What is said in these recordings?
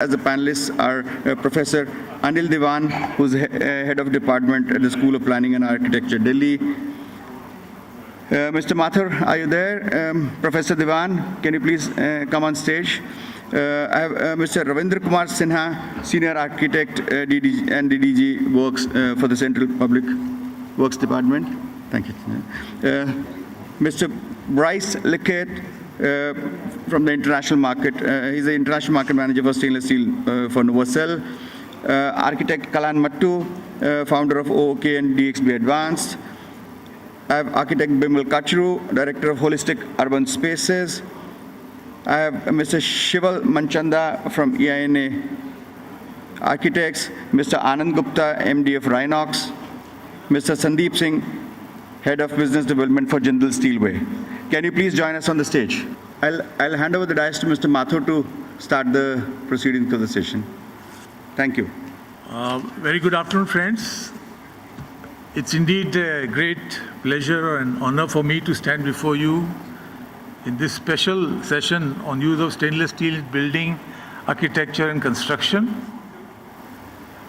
As the panelists are Professor Anil Dewan, who's Head of Department at the School of Planning and Architecture, Delhi. Mr. Mathur, are you there? Professor Dewan, can you please come on stage? I have Mr. Ravindra Kumar Sinha, Senior Architect DDG and DDG Works for the Central Public Works Department. Thank you. Mr. Brice, Lequette, from the international market. He's the international market manager for stainless steel for Novacel. Architect Kalhan, Mattoo, founder of OK and DXB Advanced. I have architect Bimal, Kachroo, director of Holistic Urban Spaces. I have Mr. Shival Manchanda from EINA Architects, Mr. Anand Gupta, MD of Rhinox, Mr. Sandeep Singh, Head of Business Development for Jindal Steelway. Can you please join us on the stage? I'll hand over the dais to Mr. Mathur to start the proceedings of the session. Thank you. Very good afternoon, friends. It's indeed a great pleasure and honor for me to stand before you in this special session on use of stainless steel in building, architecture and construction.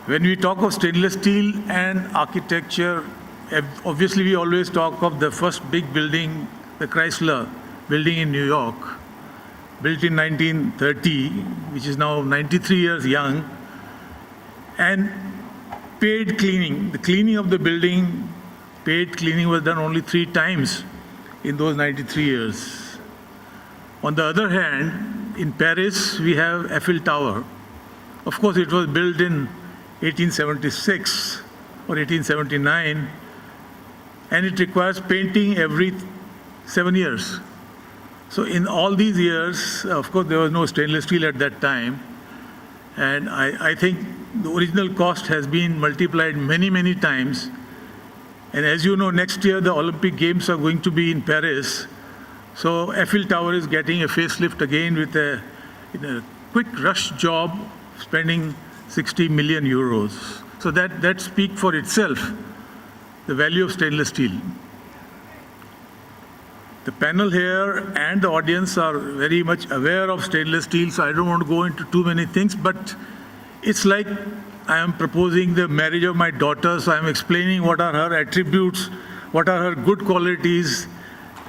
When we talk of stainless steel and architecture, obviously we always talk of the first big building, the Chrysler building in New York, built in 1930, which is now 93 years young, and paid cleaning. The cleaning of the building, paid cleaning was done only 3 times in those 93 years. On the other hand, in Paris, we have Eiffel Tower. Of course, it was built in 1876 or 1879, and it requires painting every 7 years. So in all these years, of course, there was no stainless steel at that time. And I think the original cost has been multiplied many, many times. And as you know, next year, the Olympic Games are going to be in Paris. So Eiffel Tower is getting a facelift again with a quick rush job, spending 60 million euros. So that speaks for itself, the value of stainless steel. The panel here and the audience are very much aware of stainless steel, so I don't want to go into too many things, but it's like I am proposing the marriage of my daughter, so I'm explaining what are her attributes, what are her good qualities,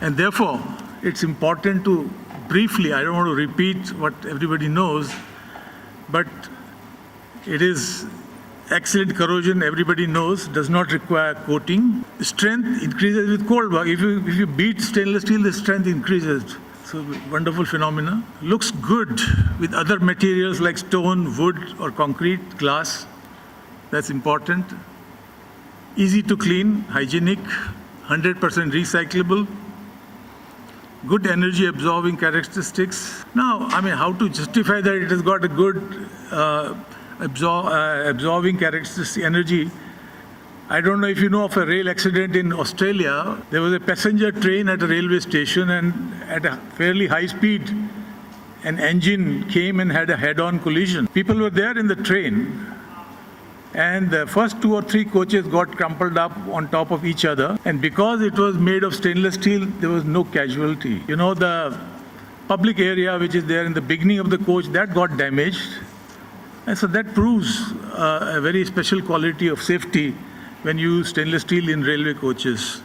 and therefore it's important to briefly, I don't want to repeat what everybody knows, but it is excellent corrosion, everybody knows, does not require coating. Strength increases with cold work. If you beat stainless steel, the strength increases. So wonderful phenomena. Looks good with other materials like stone, wood, or concrete, glass. That's important. Easy to clean, hygienic, 100% recyclable. Good energy absorbing characteristics. Now, I mean, how to justify that it has got a good absorbing characteristic energy. I don't know if you know of a rail accident in Australia. There was a passenger train at a railway station, and at a fairly high speed, an engine came and had a head-on collision. People were there in the train, and the first 2 or 3 coaches got crumpled up on top of each other. And because it was made of stainless steel, there was no casualty. You know, the public area which is there in the beginning of the coach, that got damaged. And so that proves a very special quality of safety when you use stainless steel in railway coaches.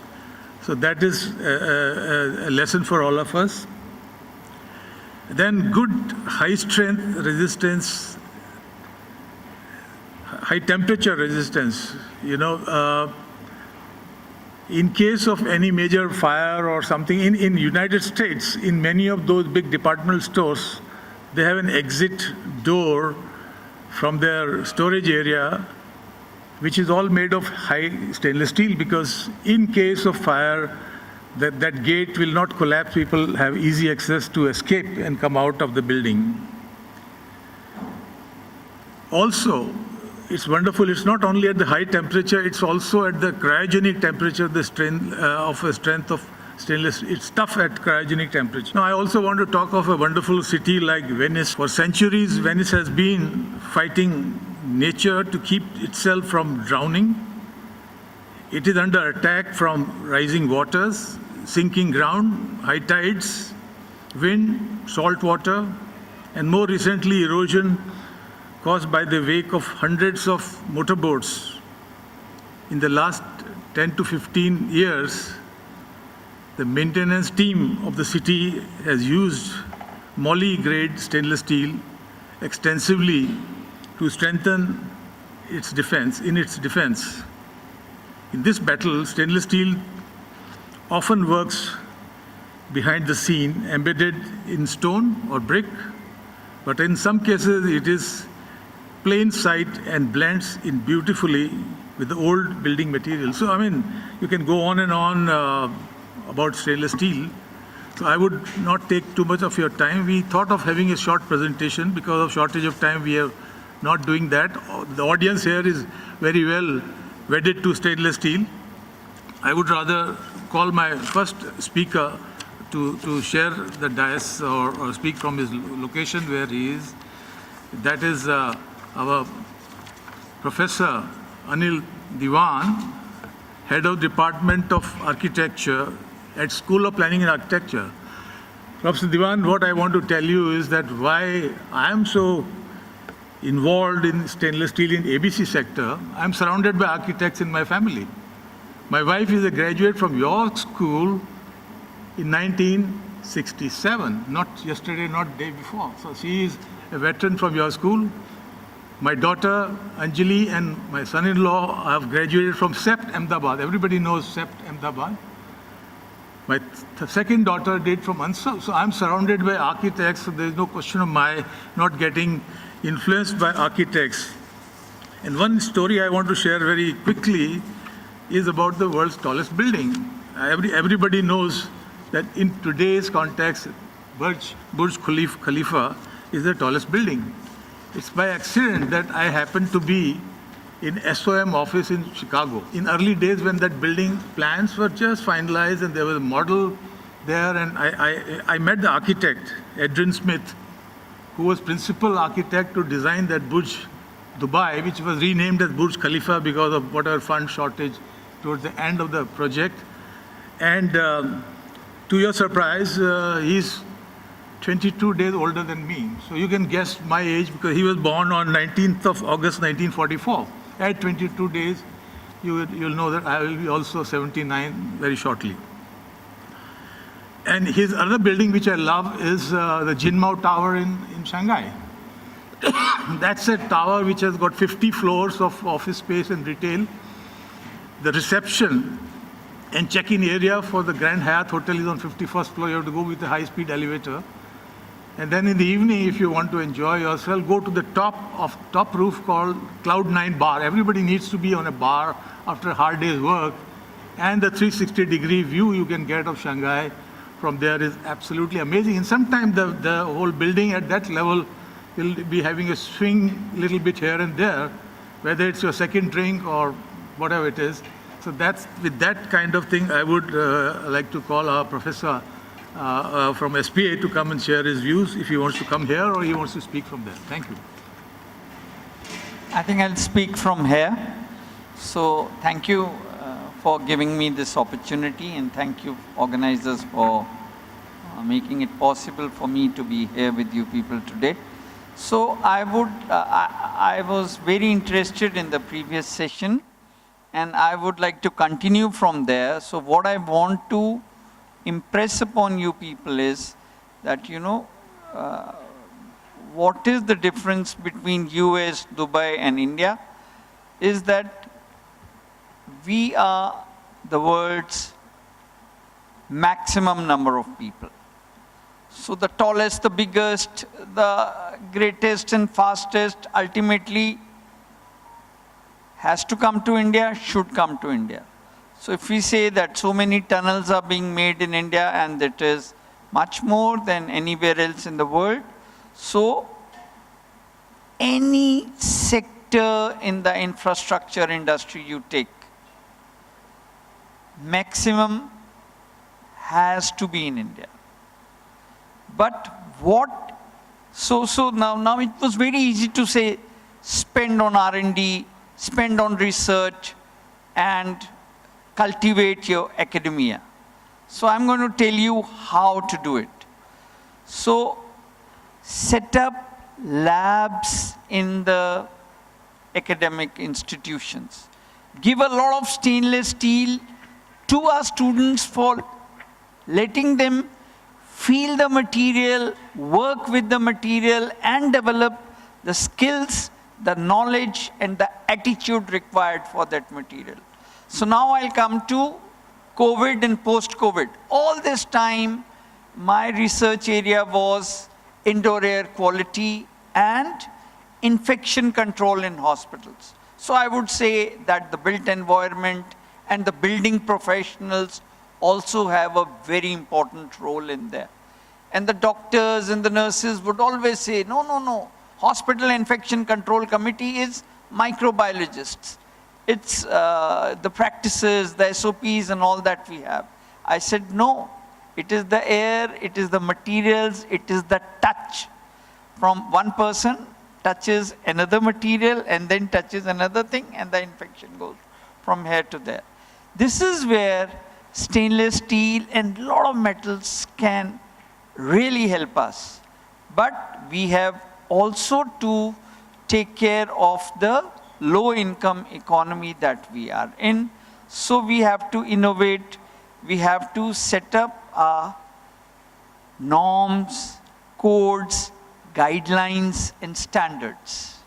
So that is a lesson for all of us. Then good high strength resistance, high temperature resistance. You know, in case of any major fire or something, in United States, in many of those big departmental stores, they have an exit door from their storage area, which is all made of high stainless steel, because in case of fire, that gate will not collapse. People have easy access to escape and come out of the building. Also, it's wonderful, it's not only at the high temperature, it's also at the cryogenic temperature, the strength of stainless. It's tough at cryogenic temperature. Now, I also want to talk of a wonderful city like Venice. For centuries, Venice has been fighting nature to keep itself from drowning. It is under attack from rising waters, sinking ground, high tides, wind, salt water, and more recently erosion caused by the wake of hundreds of motorboats. In the last 10 to 15 years, the maintenance team of the city has used moly-grade stainless steel extensively to strengthen its defense. In this battle, stainless steel often works behind the scene, embedded in stone or brick, but in some cases it is plain sight and blends in beautifully with the old building material. So, I mean, you can go on and on about stainless steel. So I would not take too much of your time. We thought of having a short presentation. Because of shortage of time, we are not doing that. The audience here is very well wedded to stainless steel. I would rather call my first speaker to share the dais or speak from his location where he is. That is our Professor Anil Dewan, Head of Department of Architecture at School of Planning and Architecture. Professor Dewan, what I want to tell you is that why I am so involved in stainless steel in ABC sector. I am surrounded by architects in my family. My wife is a graduate from your school in 1967, not yesterday, not day before. So she is a veteran from your school. My daughter Anjali and my son-in-law have graduated from CEPT Ahmedabad. Everybody knows CEPT Ahmedabad. My second daughter did from Ansar. So I'm surrounded by architects, so there's no question of my not getting influenced by architects. And one story I want to share very quickly is about the world's tallest building. Everybody knows that in today's context, Burj Khalifa is the tallest building. It's by accident that I happened to be in SOM office in Chicago. In early days when that building plans were just finalized and there was a model there, and I met the architect, Adrian Smith, who was principal architect to design that Burj Dubai, which was renamed as Burj Khalifa because of whatever fund shortage towards the end of the project. And to your surprise, he's 22 days older than me. So you can guess my age because he was born on 19th of August 1944. At 22 days, you'll know that I will be also 79 very shortly. And his other building, which I love, is the Jinmao Tower in Shanghai. That's a tower which has got 50 floors of office space and retail. The reception and check-in area for the Grand Hyatt Hotel is on 51st floor. You have to go with a high-speed elevator. And then in the evening, if you want to enjoy yourself, go to the top roof called Cloud9 Bar. Everybody needs to be on a bar after a hard day's work. And the 360-degree view you can get of Shanghai from there is absolutely amazing. And sometimes the whole building at that level will be having a swing a little bit here and there, whether it's your second drink or whatever it is. So that's, with that kind of thing, I would like to call our professor from SPA to come and share his views, if he wants to come here or he wants to speak from there. Thank you. I think I'll speak from here. So thank you for giving me this opportunity, and thank you organizers for making it possible for me to be here with you people today. So I was very interested in the previous session, and I would like to continue from there. So what I want to impress upon you people is that, you know, what is the difference between US, Dubai and India is that we are the world's maximum number of people. So the tallest, the biggest, the greatest and fastest ultimately has to come to India, should come to India. So if we say that so many tunnels are being made in India and it is much more than anywhere else in the world, so any sector in the infrastructure industry you take, maximum has to be in India. But what, so now it was very easy to say spend on R&D, spend on research and cultivate your academia. So I'm going to tell you how to do it. So set up labs in the academic institutions. Give a lot of stainless steel to our students for letting them feel the material, work with the material, and develop the skills, the knowledge, and the attitude required for that material. So now I'll come to COVID and post-COVID. All this time, my research area was indoor air quality and infection control in hospitals. So I would say that the built environment and the building professionals also have a very important role in there. And the doctors and the nurses would always say, no, no, no, Hospital Infection Control Committee is microbiologists. It's the practices, the SOPs and all that we have. I said, no, it is the air, it is the materials, it is the touch. From one person touches another material and then touches another thing and the infection goes from here to there. This is where stainless steel and a lot of metals can really help us. But we have also to take care of the low income economy that we are in. So we have to innovate, we have to set up norms, codes, guidelines and standards.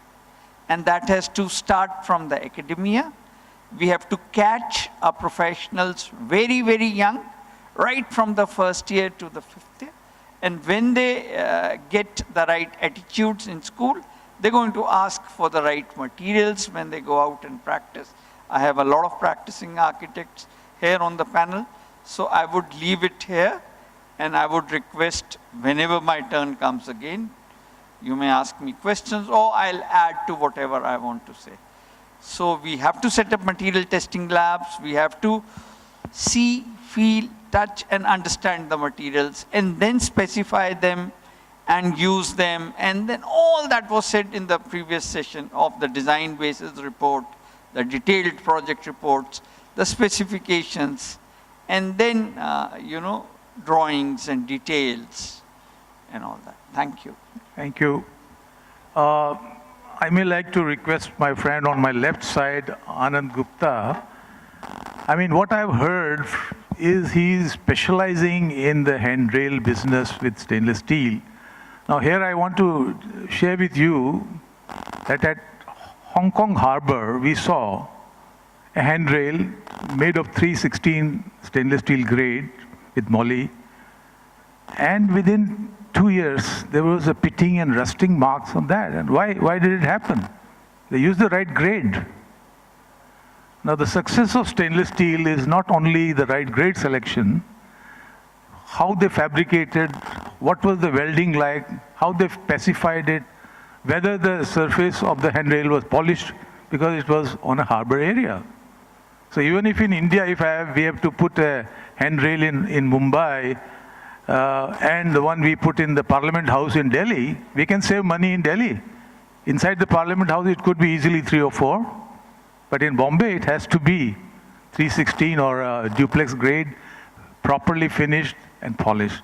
And that has to start from the academia. We have to catch our professionals very, very young, right from the first year to the fifth year. And when they get the right attitudes in school, they're going to ask for the right materials when they go out and practice. I have a lot of practicing architects here on the panel, so I would leave it here, and I would request whenever my turn comes again, you may ask me questions, or I'll add to whatever I want to say. So we have to set up material testing labs, we have to see, feel, touch and understand the materials, and then specify them and use them. And then all that was said in the previous session of the design basis report, the detailed project reports, the specifications, and then, drawings and details and all that. Thank you. Thank you. I may like to request my friend on my left side, Anand Gupta. I mean, what I've heard is he's specializing in the handrail business with stainless steel. Now here I want to share with you that at Hong Kong Harbor, we saw a handrail made of 316 stainless steel grade with moly. And within 2 years, there was a pitting and rusting marks on that. And why did it happen? They used the right grade. Now the success of stainless steel is not only the right grade selection, how they fabricated, what was the welding like, how they specified it, whether the surface of the handrail was polished because it was on a harbor area. So even if in India, we have to put a handrail in Mumbai, and the one we put in the Parliament House in Delhi, we can save money in Delhi. Inside the Parliament House, it could be easily 3 or 4. But in Bombay, it has to be 316 or duplex grade, properly finished and polished.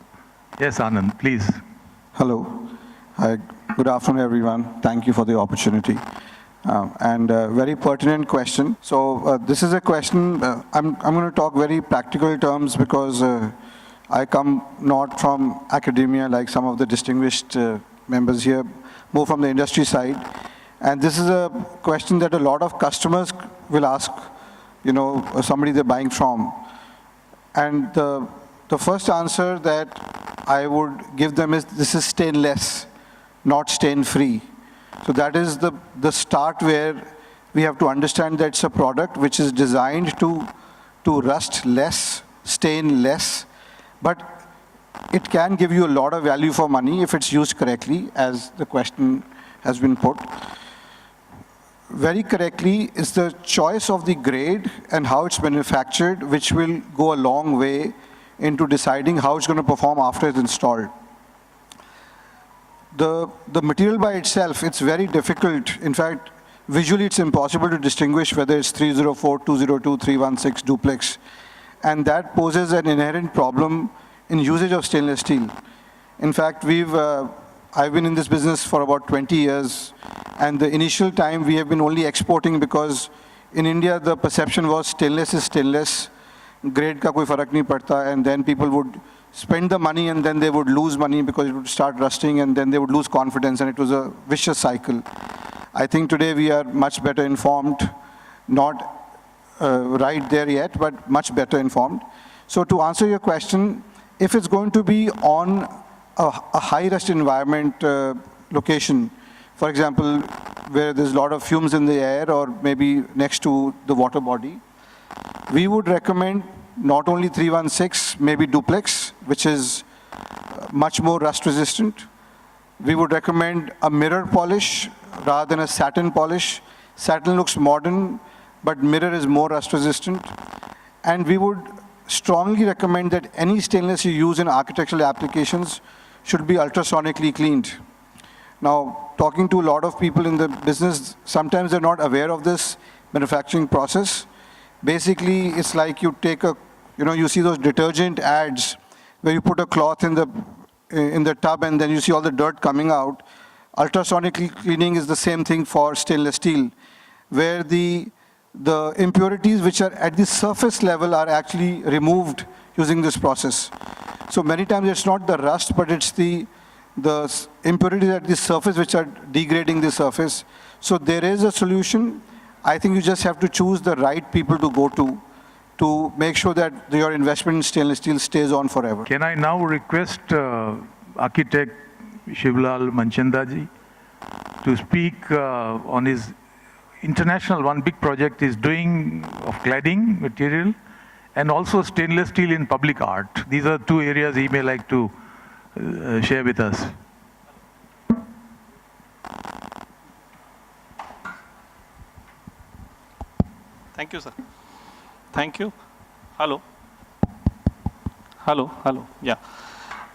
Yes, Anand, please. Hello. Hi. Good afternoon, everyone. Thank you for the opportunity. And a very pertinent question. So this is a question, I'm going to talk very practical terms because I come not from academia like some of the distinguished members here, more from the industry side. And this is a question that a lot of customers will ask, somebody they're buying from. And the first answer that I would give them is, this is stainless, not stain-free. So that is the start where we have to understand that it's a product which is designed to rust less, stain less, but it can give you a lot of value for money if it's used correctly, as the question has been put. Very correctly is the choice of the grade and how it's manufactured, which will go a long way into deciding how it's going to perform after it's installed. The material by itself, it's very difficult. In fact, visually it's impossible to distinguish whether it's 304, 202, 316 duplex. And that poses an inherent problem in usage of stainless steel. In fact, I've been in this business for about 20 years, and the initial time we have been only exporting because in India the perception was stainless is stainless, grade ka koi farak nahi padta, and then people would spend the money and then they would lose money because it would start rusting and then they would lose confidence, and it was a vicious cycle. I think today we are much better informed, not right there yet, but much better informed. So to answer your question, if it's going to be on a high rust environment location, for example, where there's a lot of fumes in the air or maybe next to the water body, we would recommend not only 316, maybe duplex, which is much more rust resistant. We would recommend a mirror polish rather than a satin polish. Satin looks modern, but mirror is more rust resistant. And we would strongly recommend that any stainless you use in architectural applications should be ultrasonically cleaned. Now, talking to a lot of people in the business, sometimes they're not aware of this manufacturing process. Basically, it's like you take a, you see those detergent ads where you put a cloth in the tub and then you see all the dirt coming out. Ultrasonic cleaning is the same thing for stainless steel, where the impurities which are at the surface level are actually removed using this process. So many times it's not the rust, but it's the impurities at the surface which are degrading the surface. So there is a solution. I think you just have to choose the right people to go to make sure that your investment in stainless steel stays on forever. Can I now request architect Shivlal Manchandaji to speak on his international one big project is doing of cladding material and also stainless steel in public art. These are two areas he may like to share with us. Thank you, sir. Thank you. Hello. Hello. Hello. Yeah.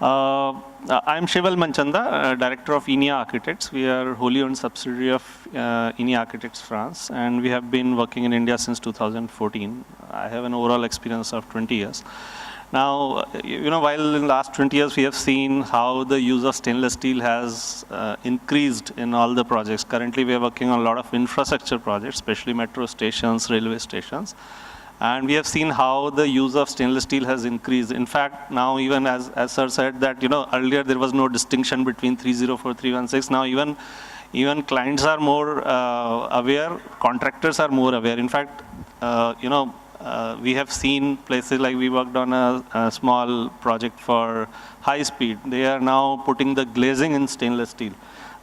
I'm Shival Manchanda, Director of INEA Architects. We are wholly owned subsidiary of INEA Architects France, and we have been working in India since 2014. I have an overall experience of 20 years. Now, while in the last 20 years we have seen how the use of stainless steel has increased in all the projects. Currently, we are working on a lot of infrastructure projects, especially metro stations, railway stations. And we have seen how the use of stainless steel has increased. In fact, now even as sir said that, earlier there was no distinction between 304, 316. Now even clients are more aware, contractors are more aware. In fact, we have seen places like we worked on a small project for high speed. They are now putting the glazing in stainless steel.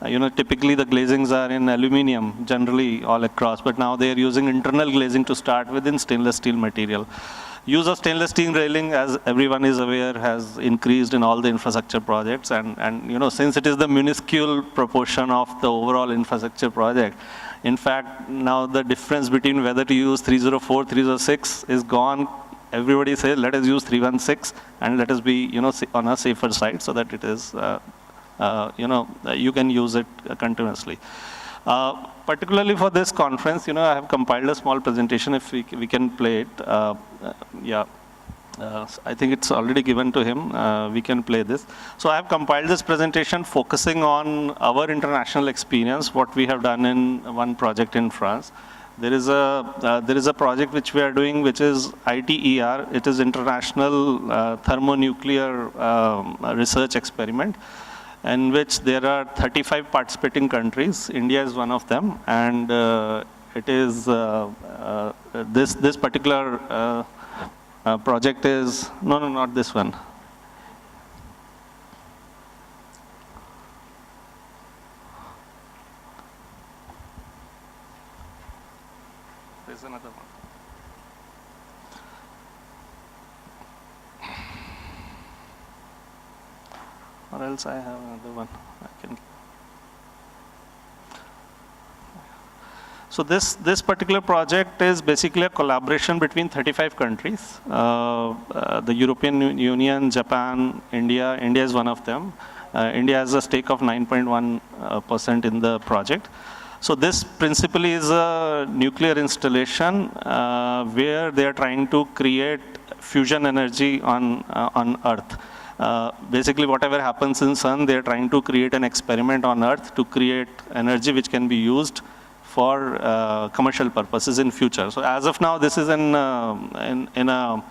Typically the glazings are in aluminum, generally all across, but now they are using internal glazing to start within stainless steel material. Use of stainless steel railing, as everyone is aware, has increased in all the infrastructure projects, and since it is the minuscule proportion of the overall infrastructure project, in fact, now the difference between whether to use 304, 306 is gone. Everybody says, let us use 316 and let us be, on a safer side so that it is, you can use it continuously. Particularly for this conference, I have compiled a small presentation if we can play it. Yeah. I think it's already given to him. We can play this. So I have compiled this presentation focusing on our international experience, what we have done in one project in France. There is a project which we are doing, which is ITER. It is International Thermonuclear Research Experiment, in which there are 35 participating countries. India is one of them, and it is this particular project is, no, not this one. There's another one. Or else I have another one. I can. So this particular project is basically a collaboration between 35 countries. The European Union, Japan, India. India is one of them. India has a stake of 9.1% in the project. So this principally is a nuclear installation where they are trying to create fusion energy on Earth. Basically, whatever happens in sun, they're trying to create an experiment on Earth to create energy which can be used for commercial purposes in future. So as of now, this is in a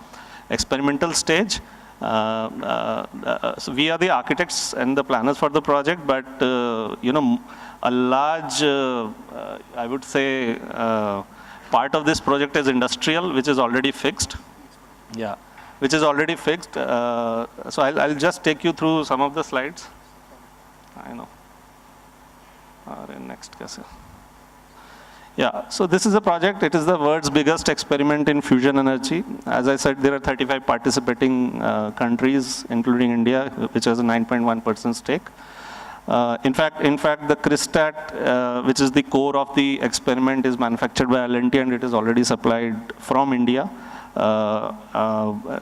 experimental stage. So we are the architects and the planners for the project, but a large, I would say, part of this project is industrial, which is already fixed. Yeah, which is already fixed. So I'll just take you through some of the slides. I know. Next, yeah, so this is a project. It is the world's biggest experiment in fusion energy. As I said, there are 35 participating countries, including India, which has a 9.1% stake. In fact, the Cristat, which is the core of the experiment, is manufactured by L&T and it is already supplied from India.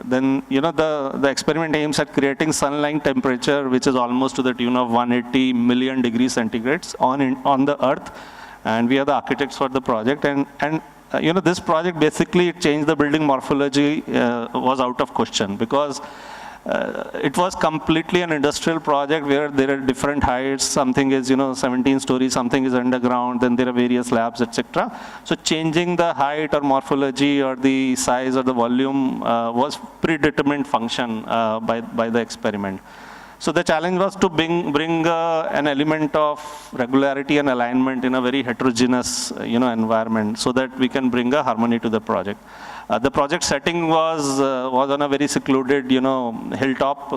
Then, the experiment aims at creating sunlight temperature, which is almost to the tune of 180 million degrees centigrade on the Earth. And we are the architects for the project. And this project basically changed the building morphology, was out of question, because it was completely an industrial project where there are different heights. Something is, 17 stories, something is underground, then there are various labs, etc. So changing the height or morphology or the size or the volume was predetermined function by the experiment. So the challenge was to bring an element of regularity and alignment in a very heterogeneous, environment, so that we can bring a harmony to the project. The project setting was on a very secluded, hilltop,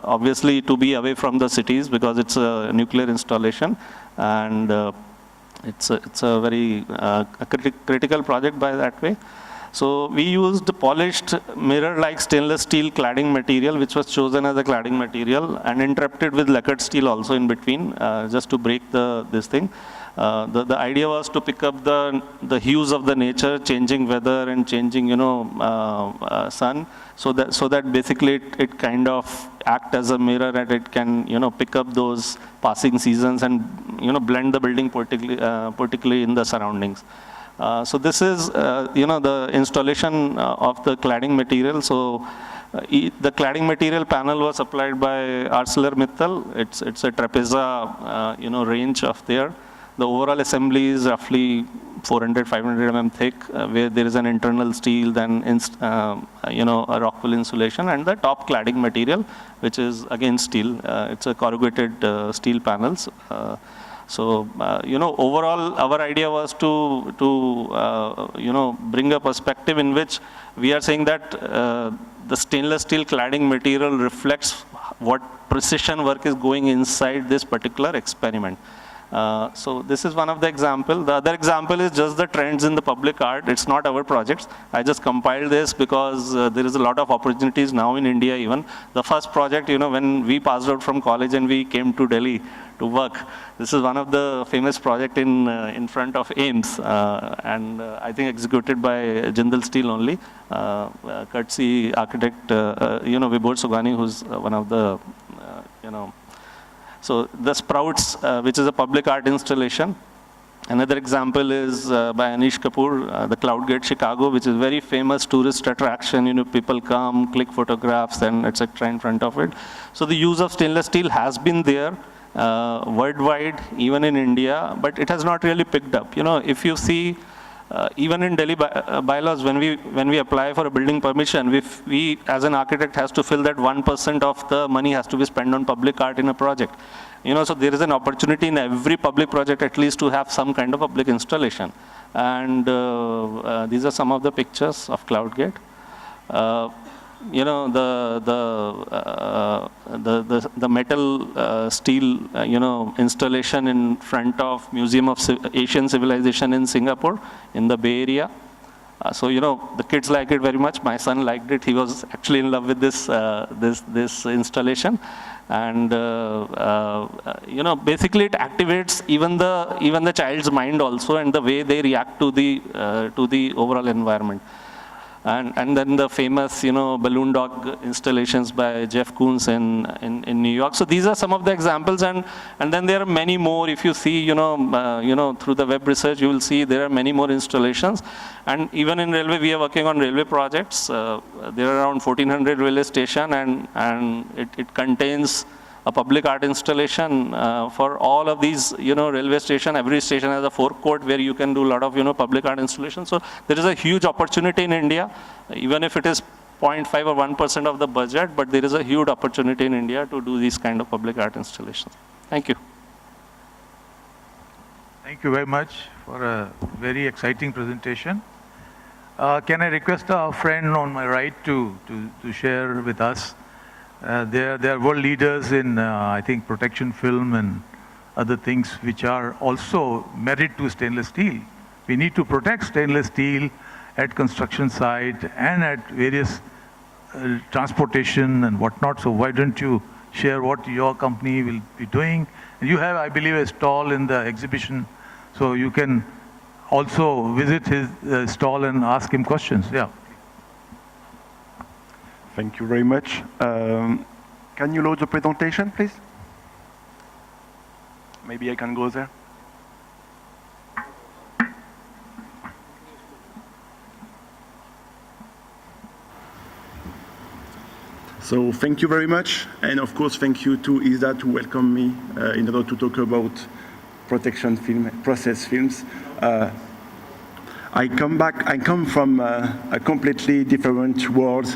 obviously to be away from the cities because it's a nuclear installation, and it's a very critical project by that way. So we used polished mirror-like stainless steel cladding material, which was chosen as a cladding material, and interrupted with Lequette steel also in between, just to break this thing. The idea was to pick up the hues of the nature, changing weather and changing, sun, so that basically it kind of act as a mirror and it can, pick up those passing seasons and, blend the building particularly in the surroundings. So this is, the installation of the cladding material. So the cladding material panel was supplied by ArcelorMittal. It's a Trapeza, range of there. The overall assembly is roughly 400, 500 mm thick, where there is an internal steel, then a rock wool insulation, and the top cladding material, which is again steel. It's a corrugated steel panels. So, overall, our idea was to bring a perspective in which we are saying that the stainless steel cladding material reflects what precision work is going inside this particular experiment. So this is one of the examples. The other example is just the trends in the public art. It's not our projects. I just compiled this because there is a lot of opportunities now in India even. The first project, when we passed out from college and we came to Delhi to work, this is one of the famous project in front of AIMS, and I think executed by Jindal Steel only. Courtesy architect, Vibhor Sugani, who's one of the, So the Sprouts, which is a public art installation. Another example is by Anish Kapoor, the Cloud Gate Chicago, which is very famous tourist attraction. People come, click photographs, and etc. in front of it. So the use of stainless steel has been there worldwide, even in India, but it has not really picked up. If you see, even in Delhi bylaws, when we apply for a building permission, we as an architect has to fill that 1% of the money has to be spent on public art in a project. So there is an opportunity in every public project at least to have some kind of public installation. And these are some of the pictures of CloudGate. The metal steel, installation in front of Museum of Asian Civilization in Singapore, in the Bay Area. So the kids like it very much. My son liked it. He was actually in love with this this installation, and basically it activates even the child's mind also, and the way they react to the overall environment. And then the famous, balloon dog installations by Jeff Koons in New York. So these are some of the examples, and then there are many more. If you see, through the web research, you will see there are many more installations. And even in railway, we are working on railway projects. There are around 1,400 railway station, and it contains a public art installation for all of these, railway station. Every station has a forecourt where you can do a lot of, public art installation. So there is a huge opportunity in India, even if it is 0.5 or 1% of the budget, but there is a huge opportunity in India to do these kind of public art installations. Thank you. Thank you very much for a very exciting presentation. Can I request our friend on my right to share with us? They are world leaders in, I think, protection film and other things which are also married to stainless steel. We need to protect stainless steel at construction site and at various transportation and whatnot. So why don't you share what your company will be doing? And you have, I believe, a stall in the exhibition, so you can also visit his stall and ask him questions. Yeah. Thank you very much. Can you load the presentation, please? Maybe I can go there. So thank you very much. And of course, thank you to ISA to welcome me in order to talk about protection film, process films. I come from a completely different world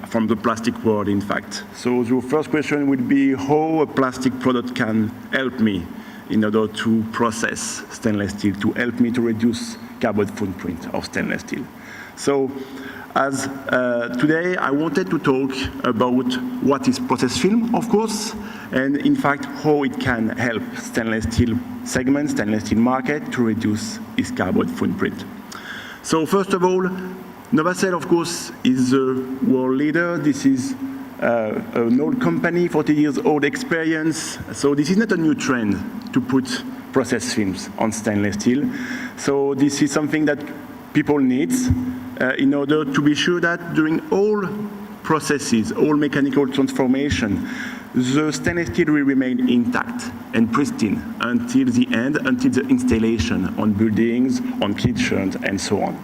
from the plastic world, in fact. So the first question would be how a plastic product can help me in order to process stainless steel, to help me to reduce carbon footprint of stainless steel. So as today I wanted to talk about what is process film, of course, and in fact how it can help stainless steel segment, stainless steel market to reduce its carbon footprint. So first of all, Novacel, of course, is a world leader. This is an old company, 40 years old experience. So this is not a new trend to put process films on stainless steel. So this is something that people need in order to be sure that during all processes, all mechanical transformation, the stainless steel will remain intact and pristine until the end, until the installation on buildings, on kitchens, and so on.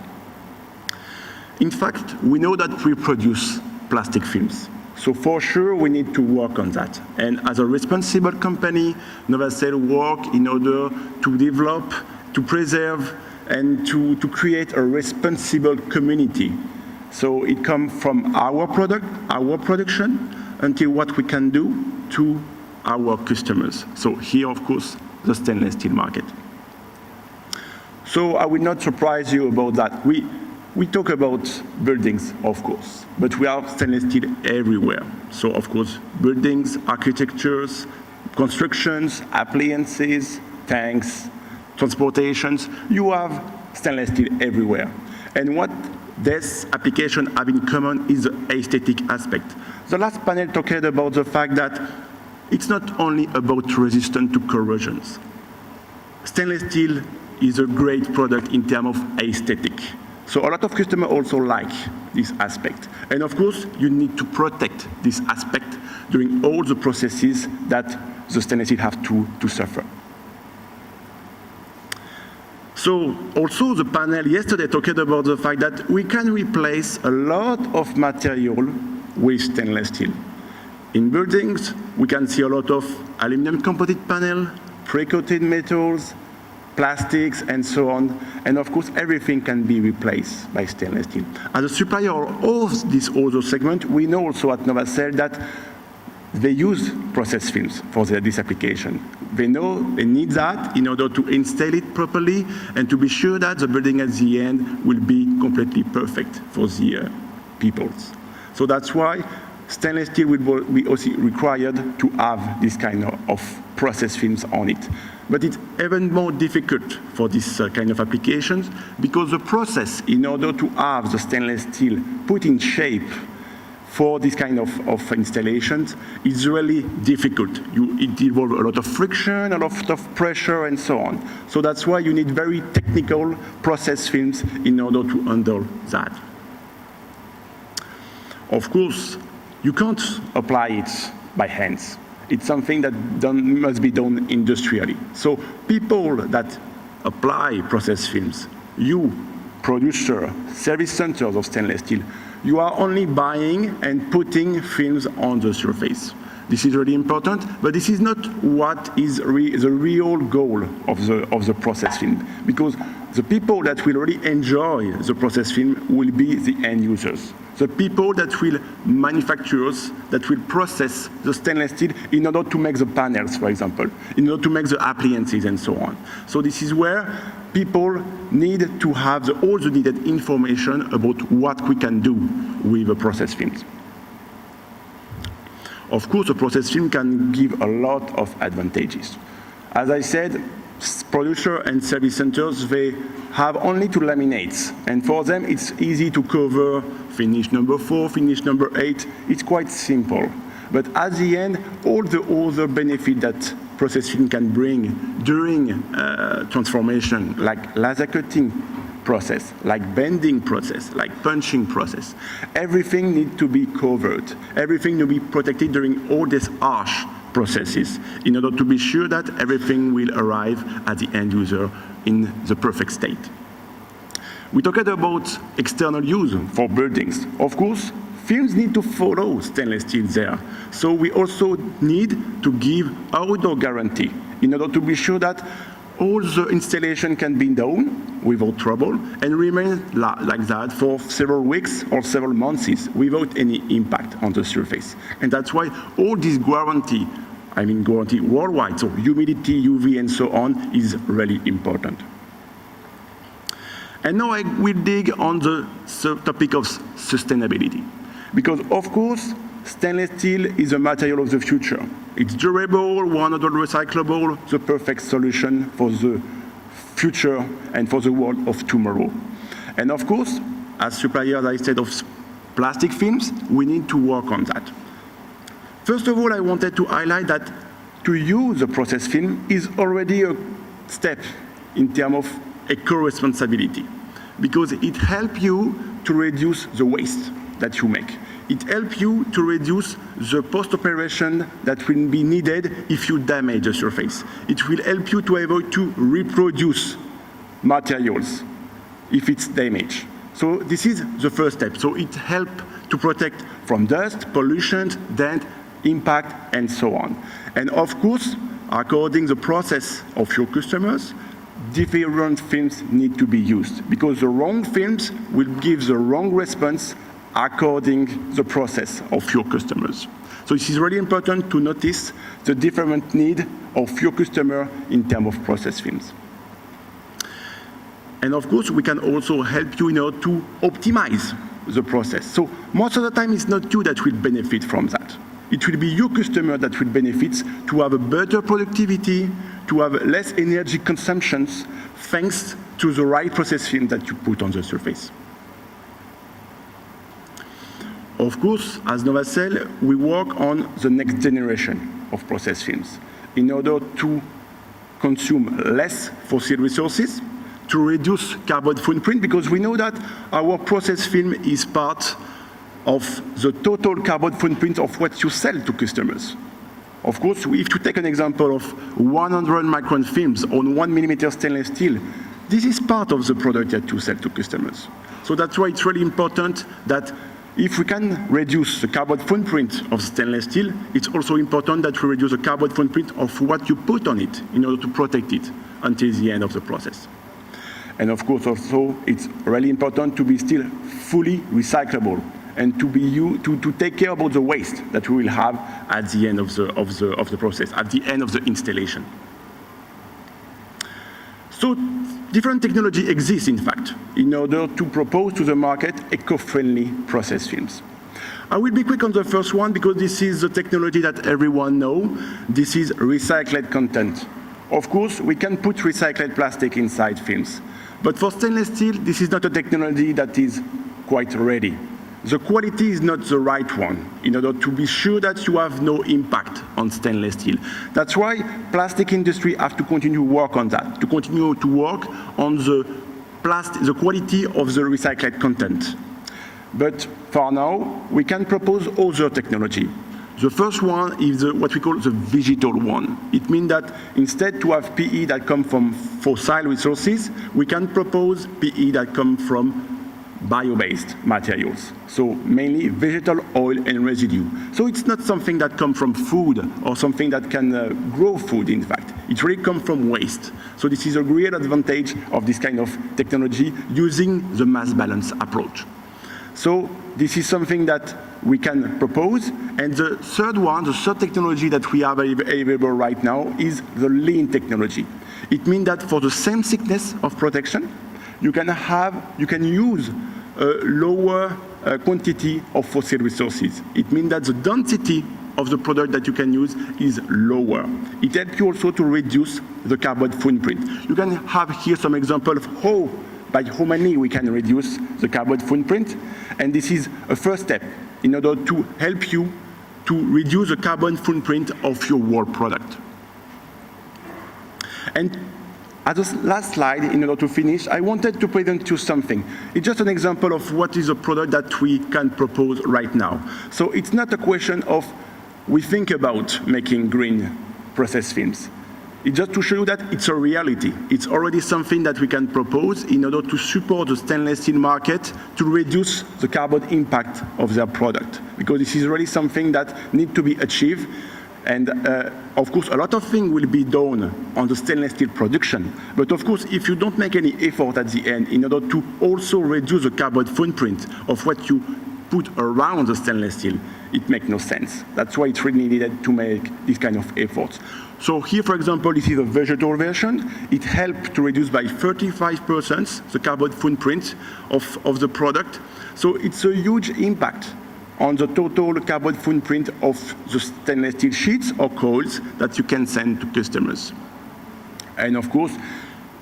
In fact, we know that we produce plastic films. So for sure, we need to work on that. And as a responsible company, Novacel work in order to develop, to preserve, and to create a responsible community. So it comes from our product, our production, until what we can do to our customers. So here, of course, the stainless steel market. So I will not surprise you about that. We talk about buildings, of course, but we have stainless steel everywhere. So, of course, buildings, architectures, constructions, appliances, tanks, transportations, you have stainless steel everywhere. And what this application have in common is the aesthetic aspect. The last panel talked about the fact that it's not only about resistance to corrosions. Stainless steel is a great product in terms of aesthetic. So a lot of customers also like this aspect. And of course, you need to protect this aspect during all the processes that the stainless steel have to suffer. So also the panel yesterday talked about the fact that we can replace a lot of material with stainless steel. In buildings, we can see a lot of aluminum composite panel, pre-coated metals, plastics, and so on. And of course, everything can be replaced by stainless steel. As a supplier of this other segment, we know also at Novacel that they use process films for this application. They know they need that in order to install it properly and to be sure that the building at the end will be completely perfect for the people. So that's why stainless steel will be also required to have this kind of process films on it. But it's even more difficult for this kind of applications because the process in order to have the stainless steel put in shape for this kind of installations is really difficult. It involves a lot of friction, a lot of pressure, and so on. So that's why you need very technical process films in order to handle that. Of course, you can't apply it by hands. It's something that must be done industrially. So people that apply process films, you, producer, service centers of stainless steel, you are only buying and putting films on the surface. This is really important, but this is not what is the real goal of the process film, because the people that will really enjoy the process film will be the end users. The people that will manufacturers, that will process the stainless steel in order to make the panels, for example, in order to make the appliances and so on. So this is where people need to have all the needed information about what we can do with the process films. Of course, a process film can give a lot of advantages. As I said, producer and service centers, they have only to laminate. And for them, it's easy to cover finish number 4, finish number 8. It's quite simple. But at the end, all the other benefit that process film can bring during transformation, like laser cutting process, like bending process, like punching process, everything needs to be covered. Everything will be protected during all these harsh processes in order to be sure that everything will arrive at the end user in the perfect state. We talked about external use for buildings. Of course, films need to follow stainless steel there. So we also need to give outdoor guarantee in order to be sure that all the installation can be done without trouble and remain like that for several weeks or several months without any impact on the surface. And that's why all this guarantee worldwide, so humidity, UV, and so on, is really important. And now I will dig on the topic of sustainability. Because, of course, stainless steel is a material of the future. It's durable, 100% recyclable, the perfect solution for the future and for the world of tomorrow. And of course, as suppliers, I said, of plastic films, we need to work on that. First of all, I wanted to highlight that to use a process film is already a step in terms of eco-responsibility, because it helps you to reduce the waste that you make. It helps you to reduce the post-operation that will be needed if you damage the surface. It will help you to avoid to reproduce materials if it's damaged. So this is the first step. So it helps to protect from dust, pollution, dent, impact, and so on. And of course, according to the process of your customers, different films need to be used, because the wrong films will give the wrong response according to the process of your customers. So it is really important to notice the different need of your customer in terms of process films. And of course, we can also help you in order to optimize the process. So most of the time, it's not you that will benefit from that. It will be your customer that will benefit to have a better productivity, to have less energy consumptions, thanks to the right process film that you put on the surface. Of course, as Novacel, we work on the next generation of process films in order to consume less fossil resources, to reduce carbon footprint, because we know that our process film is part of the total carbon footprint of what you sell to customers. Of course, if you take an example of 100 micron films on 1 millimeter stainless steel, this is part of the product that you sell to customers. So that's why it's really important that if we can reduce the carbon footprint of stainless steel, it's also important that we reduce the carbon footprint of what you put on it in order to protect it until the end of the process. And of course, also, it's really important to be still fully recyclable and to take care about the waste that we will have at the end of the process, at the end of the installation. So different technology exists, in fact, in order to propose to the market eco-friendly process films. I will be quick on the first one because this is the technology that everyone knows. This is recycled content. Of course, we can put recycled plastic inside films. But for stainless steel, this is not a technology that is quite ready. The quality is not the right one in order to be sure that you have no impact on stainless steel. That's why plastic industry have to continue to work on that, to continue to work on the quality of the recycled content. But for now, we can propose other technology. The first one is what we call the vegetal one. It means that instead to have PE that come from fossil resources, we can propose PE that come from bio-based materials. So mainly vegetal oil and residue. So it's not something that comes from food or something that can grow food, in fact. It really comes from waste. So this is a real advantage of this kind of technology using the mass balance approach. So this is something that we can propose. And the third one, the third technology that we have available right now is the lean technology. It means that for the same thickness of protection, you can use a lower quantity of fossil resources. It means that the density of the product that you can use is lower. It helps you also to reduce the carbon footprint. You can have here some example of by how many we can reduce the carbon footprint. And this is a first step in order to help you to reduce the carbon footprint of your world product. And as a last slide, in order to finish, I wanted to present you something. It's just an example of what is a product that we can propose right now. So it's not a question of we think about making green process films. It's just to show you that it's a reality. It's already something that we can propose in order to support the stainless steel market to reduce the carbon impact of their product. Because this is really something that needs to be achieved. And of course, a lot of things will be done on the stainless steel production. But of course, if you don't make any effort at the end in order to also reduce the carbon footprint of what you put around the stainless steel, it makes no sense. That's why it's really needed to make this kind of efforts. So here, for example, this is a vegetal version. It helps to reduce by 35% the carbon footprint of the product. So it's a huge impact on the total carbon footprint of the stainless steel sheets or coils that you can send to customers. And of course,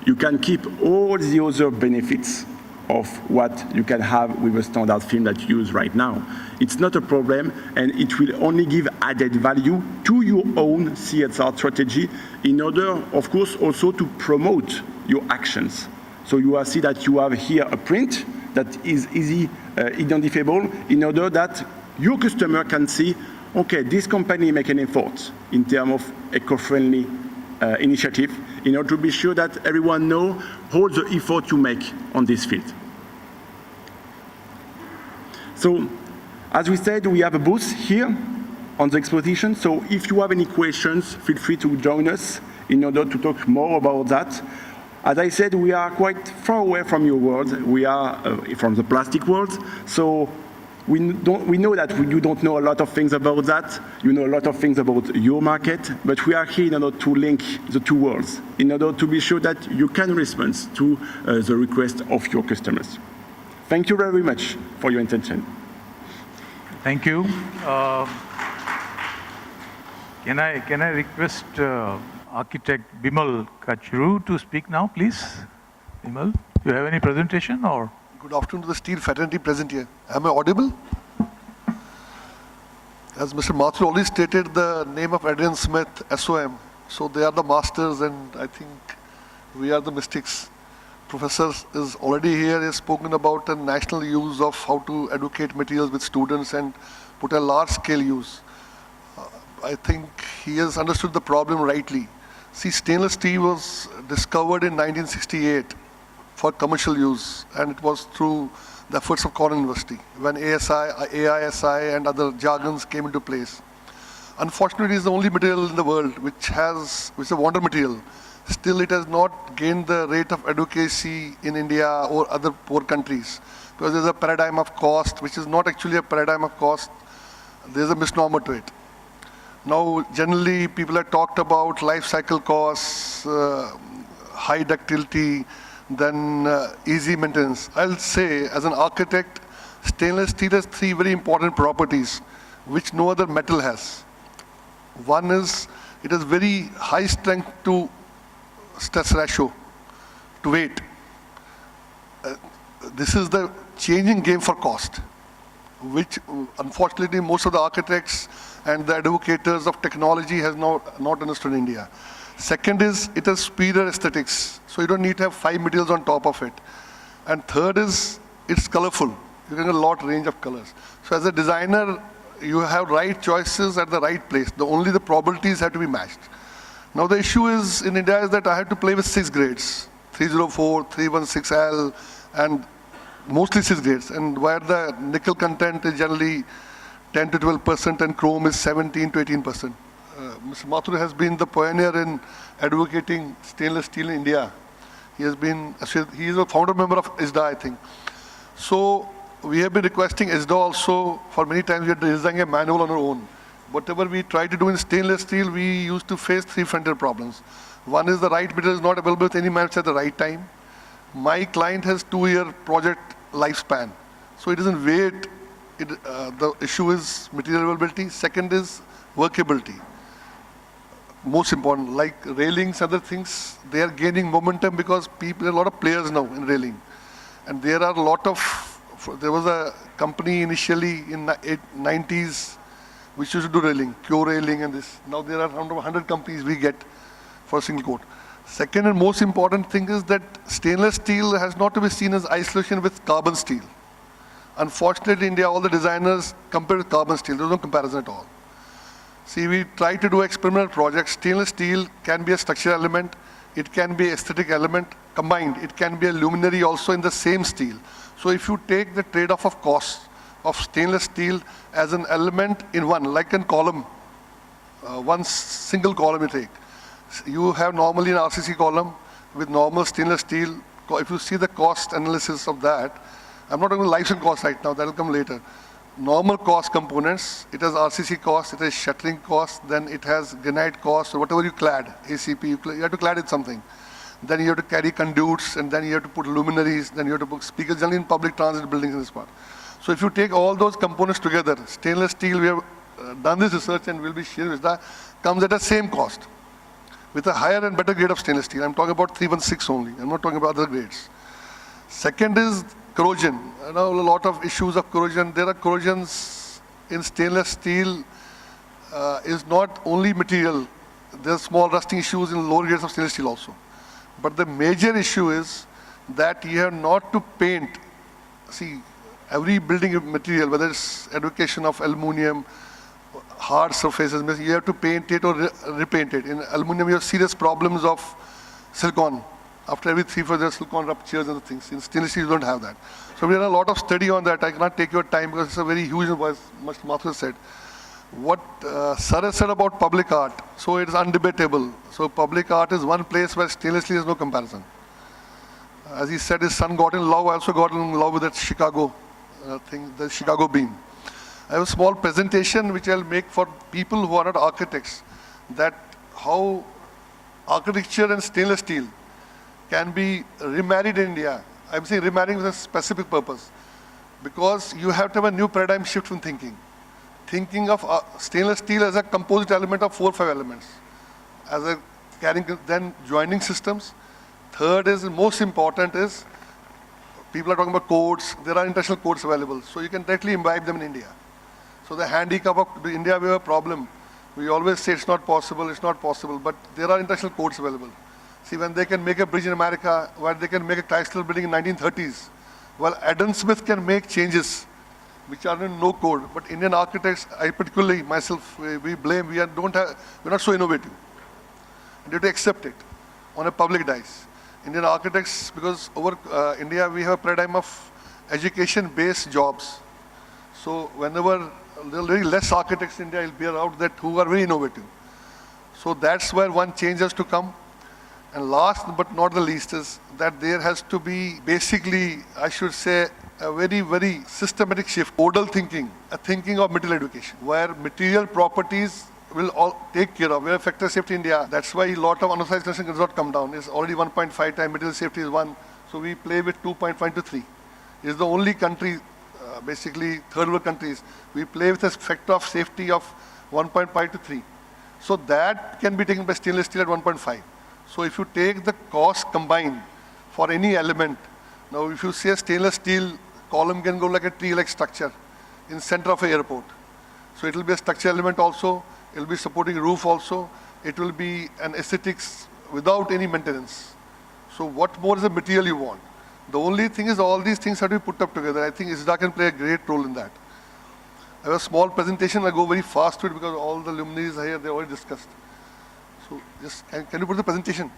you can keep all the other benefits of what you can have with a standard film that you use right now. It's not a problem, and it will only give added value to your own CSR strategy in order, of course, also to promote your actions. So you will see that you have here a print that is easy identifiable in order that your customer can see, okay, this company make an effort in terms of eco-friendly initiative in order to be sure that everyone knows all the effort you make on this field. So, as we said, we have a booth here on the exposition. So if you have any questions, feel free to join us in order to talk more about that. As I said, we are quite far away from your world. We are from the plastic world. So we know that you don't know a lot of things about that. You know a lot of things about your market. But we are here in order to link the two worlds, in order to be sure that you can respond to the request of your customers. Thank you very much for your attention. Thank you. Can I request architect Bimal Kachroo to speak now, please? Bimal, do you have any presentation or? Good afternoon to the steel fraternity present here. Am I audible? As Mr. Mathur already stated, the name of Adrian Smith, SOM. So they are the masters, and I think we are the mystics. Professor is already here, he has spoken about the national use of how to educate materials with students and put a large scale use. I think he has understood the problem rightly. See, stainless steel was discovered in 1968 for commercial use, and it was through the efforts of Cornell University when AISI and other jargons came into place. Unfortunately, it is the only material in the world which is a wonder material. Still, it has not gained the rate of advocacy in India or other poor countries, because there's a paradigm of cost, which is not actually a paradigm of cost. There's a misnomer to it. Now, generally, people have talked about life cycle costs, high ductility, then easy maintenance. I'll say, as an architect, stainless steel has three very important properties, which no other metal has. One is, it has very high strength to stress ratio, to weight. This is the changing game for cost, which unfortunately most of the architects and the advocates of technology has not understood in India. Second is, it has superior aesthetics, so you don't need to have 5 materials on top of it. And third is, it's colorful. You can get a lot range of colors. So as a designer, you have right choices at the right place. Only the probabilities have to be matched. Now the issue is in India is that I have to play with 6 grades, 304, 316L, and mostly 6 grades. And where the nickel content is generally 10 to 12% and chrome is 17 to 18%. Mr. Mathur has been the pioneer in advocating stainless steel in India. He is a founder member of ISDA, I think. So we have been requesting ISDA also for many times. We are designing a manual on our own. Whatever we try to do in stainless steel, we used to face 3 frontier problems. One is the right material is not available with any manufacturer at the right time. My client has 2-year project lifespan. So it doesn't wait. The issue is material availability. Second is workability. Most important, like railings, other things, they are gaining momentum because there are a lot of players now in railing. And there are a lot of, there was a company initially in the 90s which used to do railing, Cure Railing and this. Now there are around 100 companies we get for a single coat. Second and most important thing is that stainless steel has not to be seen as isolation with carbon steel. Unfortunately, in India, all the designers compare with carbon steel. There's no comparison at all. See, we try to do experimental projects. Stainless steel can be a structural element. It can be aesthetic element combined. It can be a luminary also in the same steel. So if you take the trade-off of cost of stainless steel as an element in one, like in column, one single column you take. You have normally an RCC column with normal stainless steel. If you see the cost analysis of that, I'm not talking about lives and costs right now, that will come later. Normal cost components, it has RCC cost, it has shuttering cost, then it has granite cost, or whatever you clad, ACP, you have to clad it something. Then you have to carry conduits, and then you have to put luminaries, then you have to put speakers, generally in public transit buildings in this part. So if you take all those components together, stainless steel, we have done this research and we'll be sharing with that, comes at the same cost with a higher and better grade of stainless steel. I'm talking about 316 only. I'm not talking about other grades. Second is corrosion. You know, a lot of issues of corrosion. There are corrosions in stainless steel. Is not only material. There are small rusting issues in lower grades of stainless steel also. But the major issue is that you have not to paint. See, every building material, whether it's education of aluminum, hard surfaces, you have to paint it or repaint it. In aluminum, you have serious problems of silicon. After every 3-4 years, silicon ruptures and things. In stainless steel, you don't have that. So we have a lot of study on that. I cannot take your time because it's a very huge, as Mr. Mathur said. What Sir has said about public art, so it is undebatable. So public art is one place where stainless steel is no comparison. As he said, his son got in love. I also got in love with that Chicago thing, the Chicago beam. I have a small presentation which I'll make for people who are not architects, that how architecture and stainless steel can be remarried in India. I'm saying remarrying with a specific purpose, because you have to have a new paradigm shift in thinking. Thinking of stainless steel as a composite element of 4 or 5 elements, as a carrying, then joining systems. Third is, most important is, people are talking about codes. There are international codes available, so you can directly imbibe them in India. So the handicap of India, we have a problem. We always say it's not possible, but there are international codes available. See, when they can make a bridge in America, where they can make a Chrysler building in 1930s, well, Adam Smith can make changes which are in no code. But Indian architects, I particularly myself, we blame, we're not so innovative. And you have to accept it on a public dice. Indian architects, because over India, we have a paradigm of education-based jobs. So whenever there are very less architects in India, will be around that who are very innovative. So that's where one change has to come. And last but not the least is that there has to be basically, I should say, a very, very systematic shift, modal thinking, a thinking of material education, where material properties will all take care of. We have factor safety in India. That's why a lot of unauthorized construction does not come down. It's already 1.5 times, material safety is 1. So we play with 2.5 to 3. It's the only country, basically third world countries, we play with a factor of safety of 1.5 to 3. So that can be taken by stainless steel at 1.5. So if you take the cost combined for any element, now if you say a stainless steel column can go like a tree-like structure in center of an airport. So it will be a structural element also, it will be supporting roof also, it will be an aesthetics without any maintenance. So what more is the material you want? The only thing is all these things have to be put up together. I think ISDA can play a great role in that. I have a small presentation. I go very fast to it because all the luminaries are here. They already discussed. So just can you put the presentation?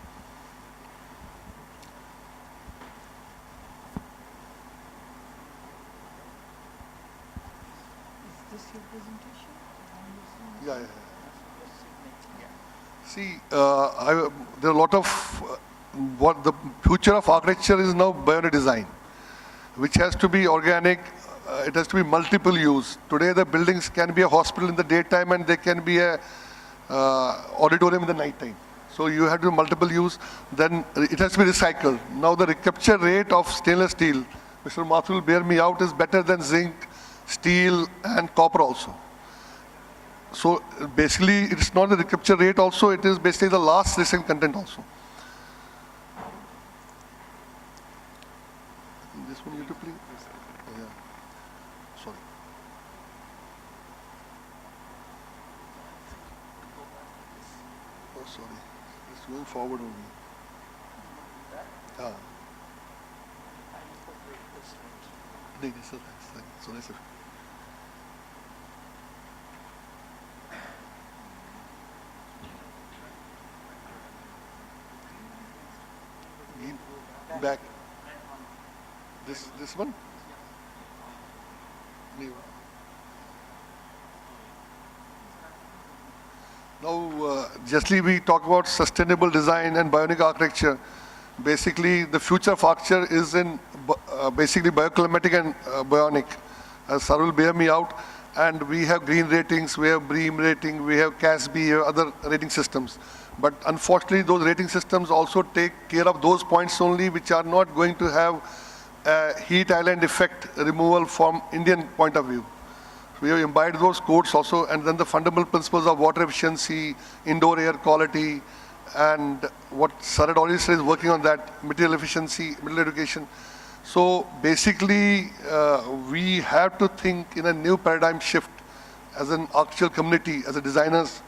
Is this your presentation? Yeah. See, there are a lot of, what the future of architecture is now bionic design, which has to be organic, it has to be multiple use. Today the buildings can be a hospital in the daytime and they can be a auditorium in the night time. So you have to do multiple use, then it has to be recycled. Now the recapture rate of stainless steel, Mr. Mathur will bear me out, is better than zinc, steel and copper also. So basically, it's not the recapture rate also, it is basically the last recycled content also. This one you have to play? Yeah. Sorry. Oh, sorry. It's going forward only. Ah. No, sir. Sorry, sir. Back. This one? New. Now, justly we talk about sustainable design and bionic architecture. Basically, the future of architecture is in basically bioclimatic and bionic. Sir will bear me out. And we have green ratings, we have BREEAM rating, we have CASB, we have other rating systems. But unfortunately, those rating systems also take care of those points only which are not going to have a heat island effect removal from Indian point of view. We have imbibed those codes also, and then the fundamental principles of water efficiency, indoor air quality, and what Sir had already said is working on that, material efficiency, middle education. So basically, we have to think in a new paradigm shift as an architectural community, as a designers,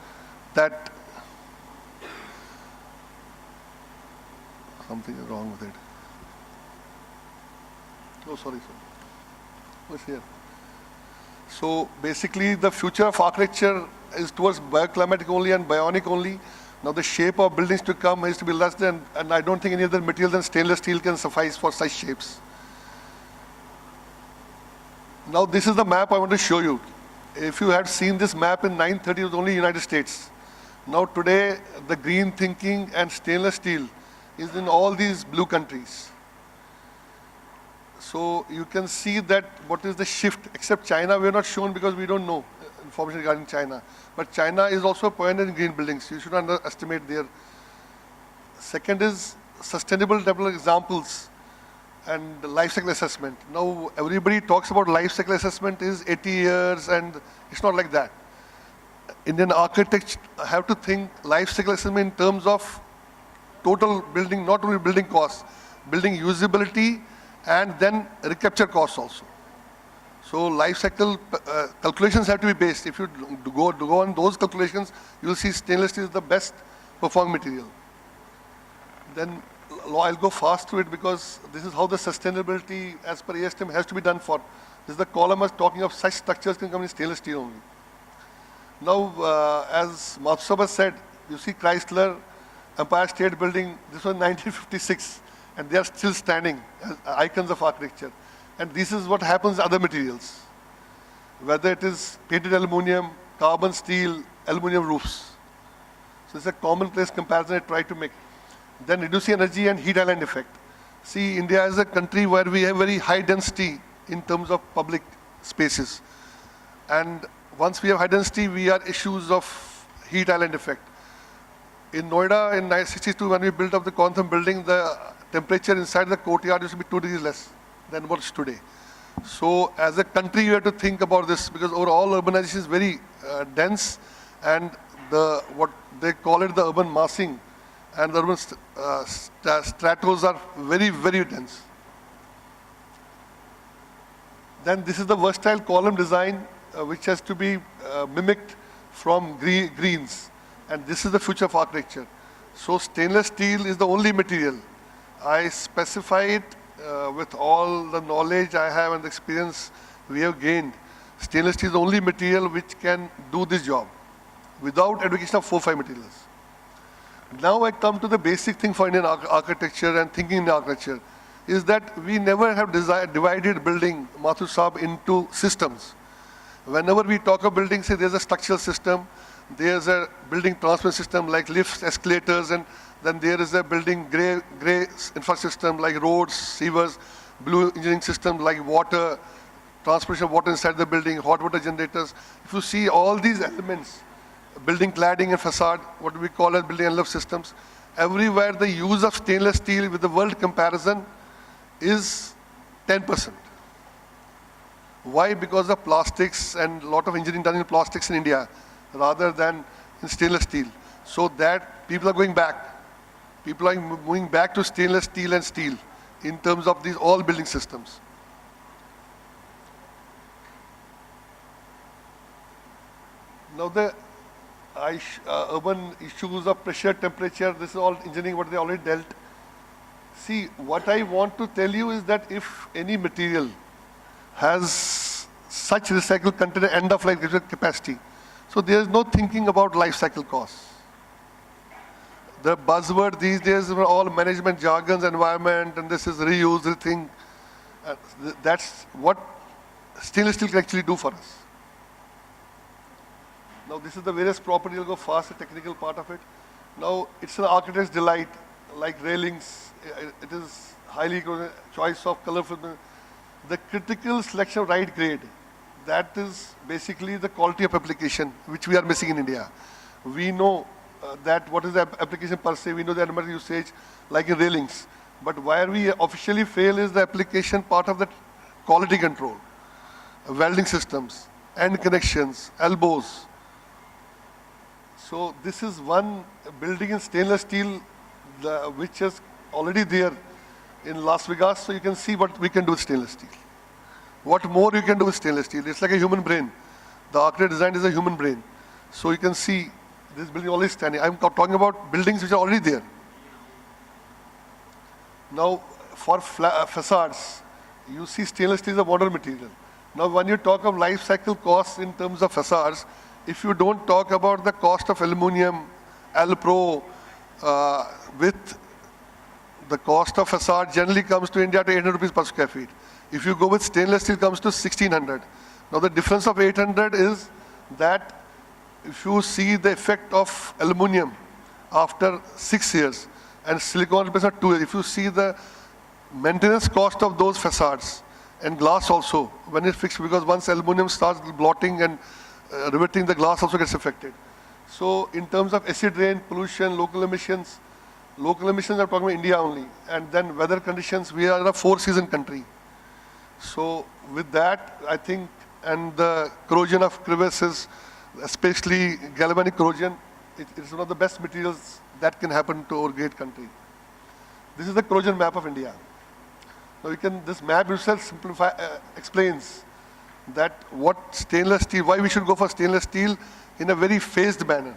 that something is wrong with it. Oh, sorry, sir. What's here? So basically, the future of architecture is towards bioclimatic only and bionic only. Now the shape of buildings to come has to be less than, and I don't think any other material than stainless steel can suffice for such shapes. Now this is the map I want to show you. If you had seen this map in 930, it was only United States. Now today, the green thinking and stainless steel is in all these blue countries. So you can see that what is the shift, except China, we are not shown because we don't know information regarding China. But China is also a pioneer in green buildings. You should underestimate their. Second is sustainable development examples and life cycle assessment. Now everybody talks about life cycle assessment is 80 years and it's not like that. Indian architects have to think life cycle assessment in terms of total building, not only building costs, building usability and then recapture costs also. So life cycle calculations have to be based. If you go on those calculations, you will see stainless steel is the best performing material. Then I'll go fast through it because this is how the sustainability as per ASTM has to be done for. This is the column is talking of such structures can come in stainless steel only. Now, as Mathur said, you see Chrysler, Empire State Building, this was 1956, and they are still standing as icons of architecture. And this is what happens with other materials, whether it is painted aluminum, carbon steel, aluminum roofs. So it's a commonplace comparison I try to make. Then reducing energy and heat island effect. See, India is a country where we have very high density in terms of public spaces. And once we have high density, we are issues of heat island effect. In Noida, in 1962, when we built up the Quantum building, the temperature inside the courtyard used to be 2 degrees less than what is today. So as a country, you have to think about this because overall urbanization is very dense, and what they call it the urban massing, and the urban stratos are very, very dense. Then this is the versatile column design, which has to be mimicked from greens. And this is the future of architecture. So stainless steel is the only material. I specify it with all the knowledge I have and the experience we have gained, stainless steel is the only material which can do this job without education of 4-5 materials. Now I come to the basic thing for Indian architecture and thinking in architecture, is that we never have divided building, Mathur Saab, into systems. Whenever we talk of building, say there's a structural system, there's a building transport system like lifts, escalators, and then there is a building gray infrastructure system like roads, sewers, blue engineering system like water, transportation of water inside the building, hot water generators. If you see all these elements, building cladding and facade, what we call as building envelope systems, everywhere the use of stainless steel with the world comparison is 10%. Why? Because of plastics and a lot of engineering done in plastics in India rather than in stainless steel. So that people are going back. People are moving back to stainless steel and steel in terms of these all building systems. Now the urban issues of pressure, temperature, this is all engineering what they already dealt. See, what I want to tell you is that if any material has such recycled content end of life capacity, so there is no thinking about life cycle costs. The buzzword these days are all management jargons, environment, and this is reuse, rethink. That's what stainless steel can actually do for us. Now this is the various properties, will go fast, the technical part of it. Now it's an architect's delight, like railings, it is highly choice of colorful. The critical selection of right grade, that is basically the quality of application, which we are missing in India. We know that what is the application per se, we know the animal usage, like in railings. But where we officially fail is the application part of the quality control, welding systems, end connections, elbows. So this is one building in stainless steel, which is already there in Las Vegas. So you can see what we can do with stainless steel. What more you can do with stainless steel? It's like a human brain. The architect design is a human brain. So you can see this building always standing. I'm talking about buildings which are already there. Now for facades, you see stainless steel is a modern material. Now when you talk of life cycle costs in terms of facades, if you don't talk about the cost of aluminum, Alpro, with the cost of facade generally comes to India to 800 rupees per square feet. If you go with stainless steel, it comes to 1600. Now the difference of 800 is that if you see the effect of aluminum after 6 years and silicon replacement 2 years, if you see the maintenance cost of those facades and glass also, when it's fixed, because once aluminum starts blotting and riveting, the glass also gets affected. So in terms of acid rain, pollution, local emissions I'm talking about India only. And then weather conditions, we are a 4-season country. So with that, I think, and the corrosion of crevices, especially galvanic corrosion, it is one of the best materials that can happen to our great country. This is the corrosion map of India. Now this map itself explains that what stainless steel, why we should go for stainless steel in a very phased manner.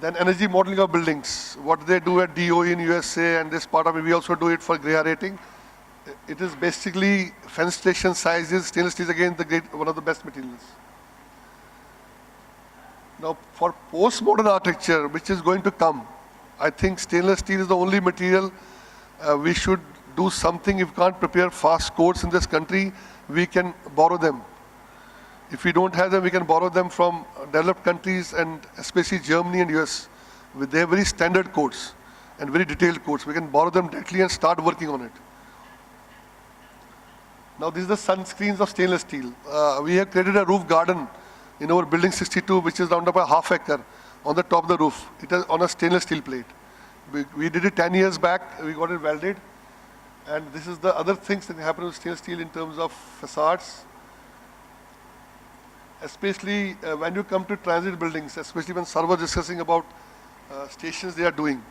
Then energy modeling of buildings, what they do at DOE in USA and this part of it, we also do it for GREA rating. It is basically fenestration sizes, stainless steel is again one of the best materials. Now for postmodern architecture, which is going to come, I think stainless steel is the only material we should do something. If we can't prepare fast codes in this country, we can borrow them. If we don't have them, we can borrow them from developed countries and especially Germany and US. They have very standard codes and very detailed codes. We can borrow them directly and start working on it. Now these are the sunscreens of stainless steel. We have created a roof garden in our building 62, which is round about ½ acre on the top of the roof. It is on a stainless steel plate. We did it 10 years back. We got it welded. And this is the other things that happen with stainless steel in terms of facades. Especially when you come to transit buildings, especially when Sir was discussing about stations they are doing.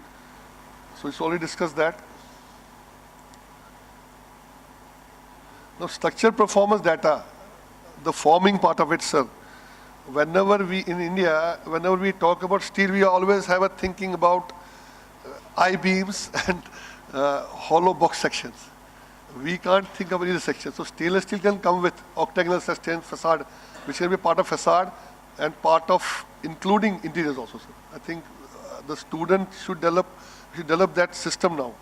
So it's already discussed that. Now structure performance data, the forming part of it, sir. Whenever we, in India, whenever we talk about steel, we always have a thinking about I-beams and hollow box sections. We can't think of any other section. So stainless steel can come with octagonal sustained facade, which can be part of facade and part of including interiors also, sir. I think the student should develop that system now.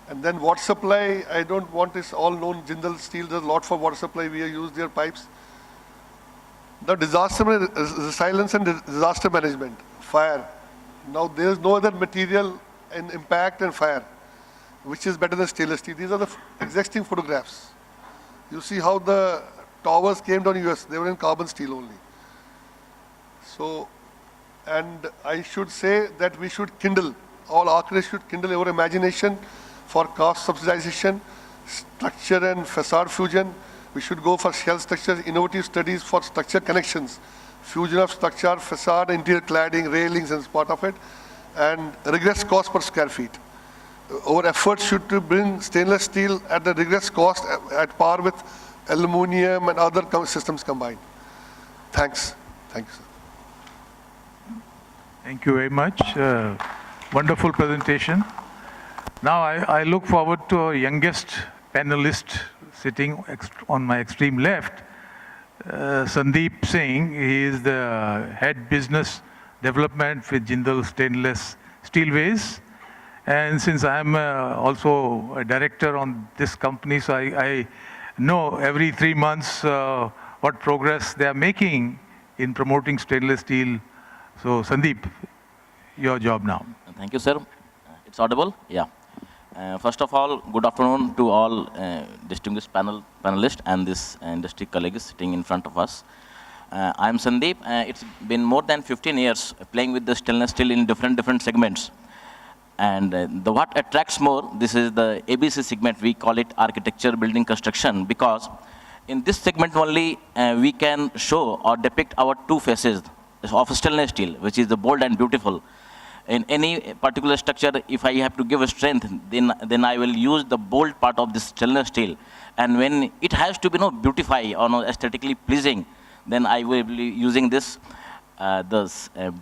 And then water supply, I don't want this all known Jindal steel. There's a lot for water supply. We have used their pipes. The disaster resilience and disaster management, fire. Now there is no other material in impact and fire, which is better than stainless steel. These are the existing photographs. You see how the towers came down in US. They were in carbon steel only. So, and I should say that we should kindle, all architects should kindle our imagination for cost subsidization, structure and facade fusion. We should go for shell structures, innovative studies for structure connections, fusion of structure, facade, interior cladding, railings as part of it, and regress cost per square feet. Our efforts should to bring stainless steel at the regress cost at par with aluminum and other systems combined. Thanks. Thank you, sir. Thank you very much. Wonderful presentation. Now I look forward to our youngest panelist sitting on my extreme left, Sandeep Singh. He is the head business development with Jindal Stainless Steelways. And since I'm also a director on this company, so I know every 3 months what progress they are making in promoting stainless steel. So Sandeep, your job now. Thank you, sir. It's audible? Yeah. First of all, good afternoon to all distinguished panelists and this industry colleagues sitting in front of us. I'm Sandeep. It's been more than 15 years playing with the stainless steel in different segments. And what attracts more, this is the ABC segment. We call it architecture, building, construction, because in this segment only we can show or depict our two faces of stainless steel, which is the bold and beautiful. In any particular structure, if I have to give a strength, then I will use the bold part of this stainless steel. And when it has to be beautify or aesthetically pleasing, then I will be using this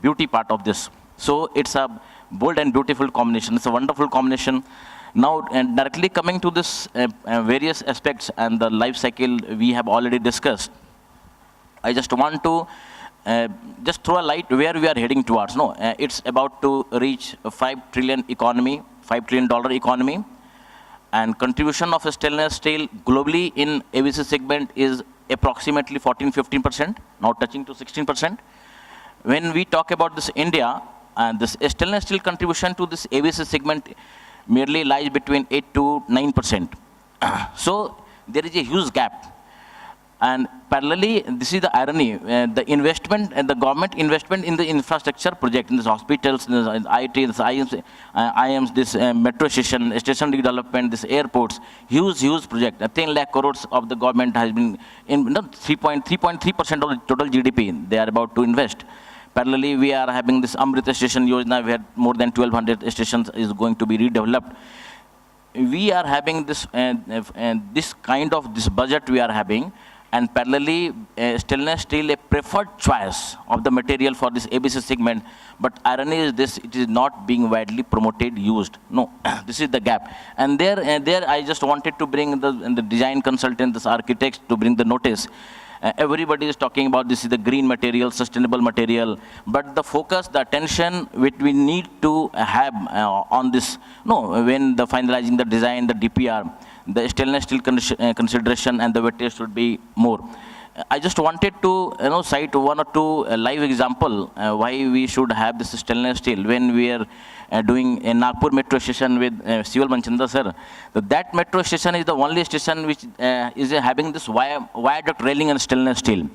beauty part of this. So it's a bold and beautiful combination. It's a wonderful combination. Now, directly coming to this various aspects and the life cycle we have already discussed, I just want to just throw a light where we are heading towards. No, it's about to reach a $5 trillion economy, $5 trillion economy, and contribution of stainless steel globally in ABC segment is approximately 14-15%, now touching to 16%. When we talk about this India, this stainless steel contribution to this ABC segment merely lies between 8 to 9%. So there is a huge gap. And parallelly, this is the irony, the investment and the government investment in the infrastructure project, in the hospitals, in the IT, this IMs, this metro station redevelopment, this airports, huge project. 10 lakh crores of the government has been, in 3.3% of the total GDP they are about to invest. Parallelly, we are having this Amrita Station Yojana, where more than 1,200 stations is going to be redeveloped. We are having this, this kind of this budget we are having, and parallelly, stainless steel a preferred choice of the material for this ABC segment. But irony is this, it is not being widely promoted, used. No, this is the gap. And there I just wanted to bring the design consultants, the architects to bring the notice. Everybody is talking about this is the green material, sustainable material, but the focus, the attention which we need to have on this, when the finalizing the design, the DPR, the stainless steel consideration and the weightage should be more. I just wanted to cite one or two live example why we should have this stainless steel. When we are doing a Nagpur metro station with Sival Manchanda sir, that metro station is the only station which is having this viaduct railing and stainless steel.